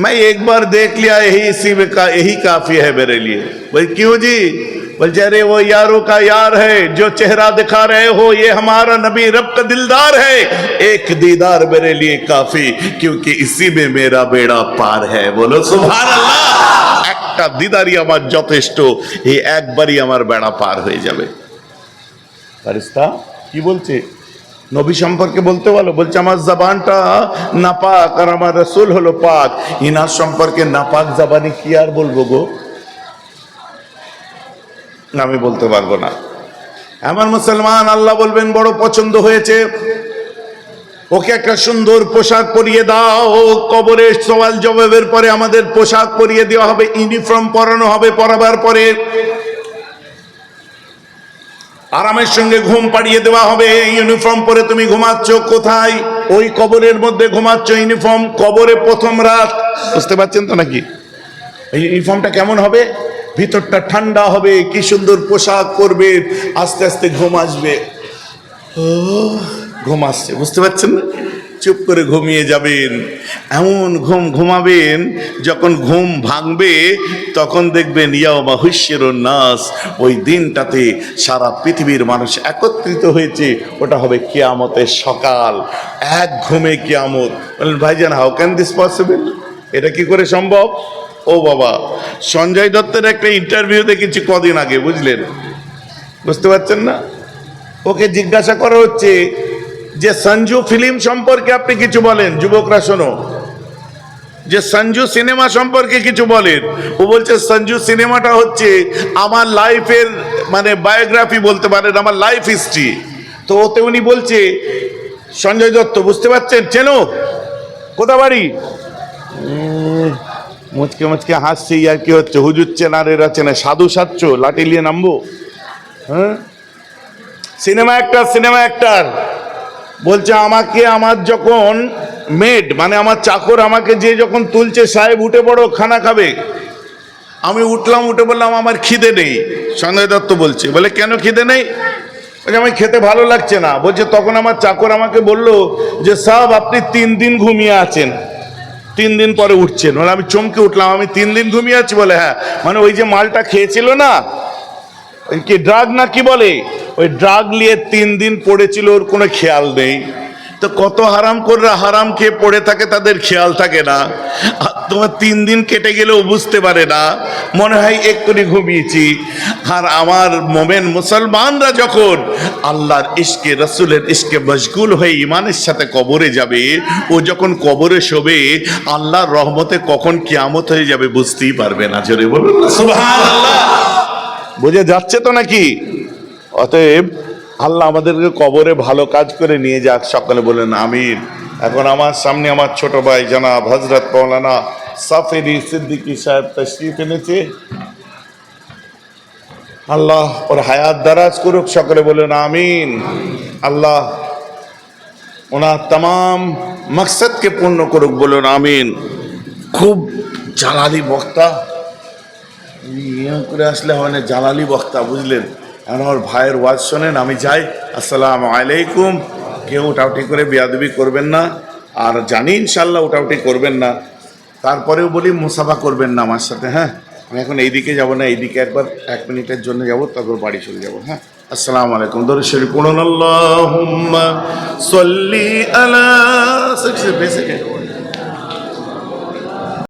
मैं एक बार देख लिया, यही इसी में का यही काफी है मेरे लिए। बोले क्यों जी? बोले अरे वो यारों का यार है जो चेहरा दिखा रहे हो, ये हमारा नबी रब का दिलदार है, एक दीदार मेरे लिए काफी, क्योंकि इसी में मेरा बेड़ा पार है। बोलो सुभान अल्लाह। একটা দিদারই আমার যথেষ্ট, এই একবারই আমার বেড়া পার হয়ে যাবে। ফেরেশতা কি বলছে? নবী সম্পর্কে বলতে বলো। বলছে আমার জবানটা নাপাক আর আমার রাসূল হলো পাক, ইনার সম্পর্কে নাপাক জবানে কি আর বলবো গো? আমি বলতে পারবো না। আমার মুসলমান, আল্লাহ বলবেন বড় পছন্দ হয়েছে, ওকে একটা সুন্দর পোশাক পরিয়ে দাও। কবরের সওয়াল জবাবের পরে আমাদের পোশাক পরিয়ে দেওয়া হবে, ইউনিফর্ম পরানো হবে, পরাবার পরে আরামের সঙ্গে ঘুম পাড়িয়ে দেওয়া হবে। ইউনিফর্ম পরে তুমি ঘুমাচ্ছ কোথায়? ওই কবরের মধ্যে ঘুমাচ্ছ, ইউনিফর্ম, কবরে প্রথম রাত। বুঝতে পারছেন তো নাকি? এই ইউনিফর্মটা কেমন হবে? ভিতরটা ঠান্ডা হবে, কি সুন্দর পোশাক পরবে, আস্তে আস্তে ঘুম আসবে। ও ঘুম আসছে, বুঝতে পারছেন না? চুপ করে ঘুমিয়ে যাবেন। এমন ঘুম ঘুমাবেন, যখন ঘুম ভাঙবে তখন দেখবেন ইয়াউমা হুশিরুন নাস, ওই দিনটাতে সারা পৃথিবীর মানুষ একত্রিত হয়েছে। ওটা হবে কিয়ামতের সকাল, এক ঘুমে কিয়ামত। বলেন ভাইজান, হাউ ক্যান দিস পসিবল? এটা কি করে সম্ভব? ও বাবা, সঞ্জয় দত্তের একটা ইন্টারভিউ দেখেছি কদিন আগে, বুঝলেন? বুঝতে পারছেন না? ওকে জিজ্ঞাসা করা হচ্ছে যে সঞ্জু ফিল্ম সম্পর্কে আপনি কিছু বলেন। যুবকরা শোনো, যে সঞ্জু সিনেমা সম্পর্কে কিছু বলেন। ও বলছে সঞ্জু সিনেমাটা হচ্ছে আমার লাইফের মানে বায়োগ্রাফি বলতে পারেন, আমার লাইফ হিস্ট্রি। তো ওতে উনি বলছে সঞ্জয় দত্ত, বুঝতে পারছেন, চেনো? কোথা বাড়ি? মুচকে মুচকে হাসছে, আর কি হচ্ছে? হুজুর চেনার এরা চেনে, সাধু সাচ্ছ, লাঠি নিয়ে নামবো? হ্যাঁ, সিনেমা অ্যাক্টার বলছে আমাকে, আমার যখন মেড মানে আমার চাকর আমাকে যে যখন তুলছে, সাহেব উঠে পড়ো খানা খাবে, আমি উঠলাম, উঠে বললাম আমার খিদে নেই। সঞ্জয় দত্ত বলছে, বলে কেন খিদে নেই? বলছে আমি খেতে ভালো লাগছে না। বলছে তখন আমার চাকর আমাকে বলল যে সাহেব আপনি 3 দিন ঘুমিয়ে আছেন, 3 দিন পরে উঠছেন। মানে আমি চমকে উঠলাম, আমি 3 দিন ঘুমিয়ে আছি? বলে হ্যাঁ। মানে ওই যে মালটা খেয়েছিল না, ওই কি ড্রাগ না কি বলে, ওই ড্রাগ নিয়ে 3 দিন পড়েছিল, ওর কোনো খেয়াল নেই। তো কত হারাম করে হারাম খেয়ে পড়ে থাকে, তাদের খেয়াল থাকে না। আর তোমার 3 দিন কেটে গেলেও বুঝতে পারে না, মনে হয় এক্ষুনি ঘুমিয়েছি। আর আমার মোমেন মুসলমানরা যখন আল্লাহর ইশকে, রসুলের ইশকে মশগুল হয়ে ইমানের সাথে কবরে যাবে, ও যখন কবরে শোবে, আল্লাহর রহমতে কখন কিয়ামত হয়ে যাবে বুঝতেই পারবে না। জোরে বলুন সুবহানাল্লাহ। বুঝে যাচ্ছে তো নাকি? অতএব আল্লাহ আমাদেরকে কবরে ভালো কাজ করে নিয়ে যাক, সকলে বলেন আমিন। এখন আমার সামনে আমার ছোট ভাই জনাব হযরত মাওলানা সাফেরি সিদ্দিকী সাহেব তশরিফ এনেছে। আল্লাহ ওর হায়াত দারাজ করুক, সকলে বলেন আমিন। আল্লাহ ওনার तमाम মকসদকে পূর্ণ করুক, বলুন আমিন। খুব জালালি বক্তা, করে আসলে মানে জালালি বক্তা, বুঝলেন? আমার ভাইয়ের ওয়াজ শোনেন, আমি যাই, আসসালামু আলাইকুম। কেউ উঠাউটি করে বেয়াদবি করবেন না, আর জানি ইনশাল্লাহ উঠাউটি করবেন না। তারপরেও বলি মুসাফা করবেন না আমার সাথে। হ্যাঁ, আমি এখন এইদিকে যাব না, এইদিকে একবার 1 মিনিটের জন্য যাব, তারপর বাড়ি চলে যাব। হ্যাঁ, আসসালামু আলাইকুম। দরুদ শরীফ পড়ুন, আল্লাহুম্মা সাল্লি আলা।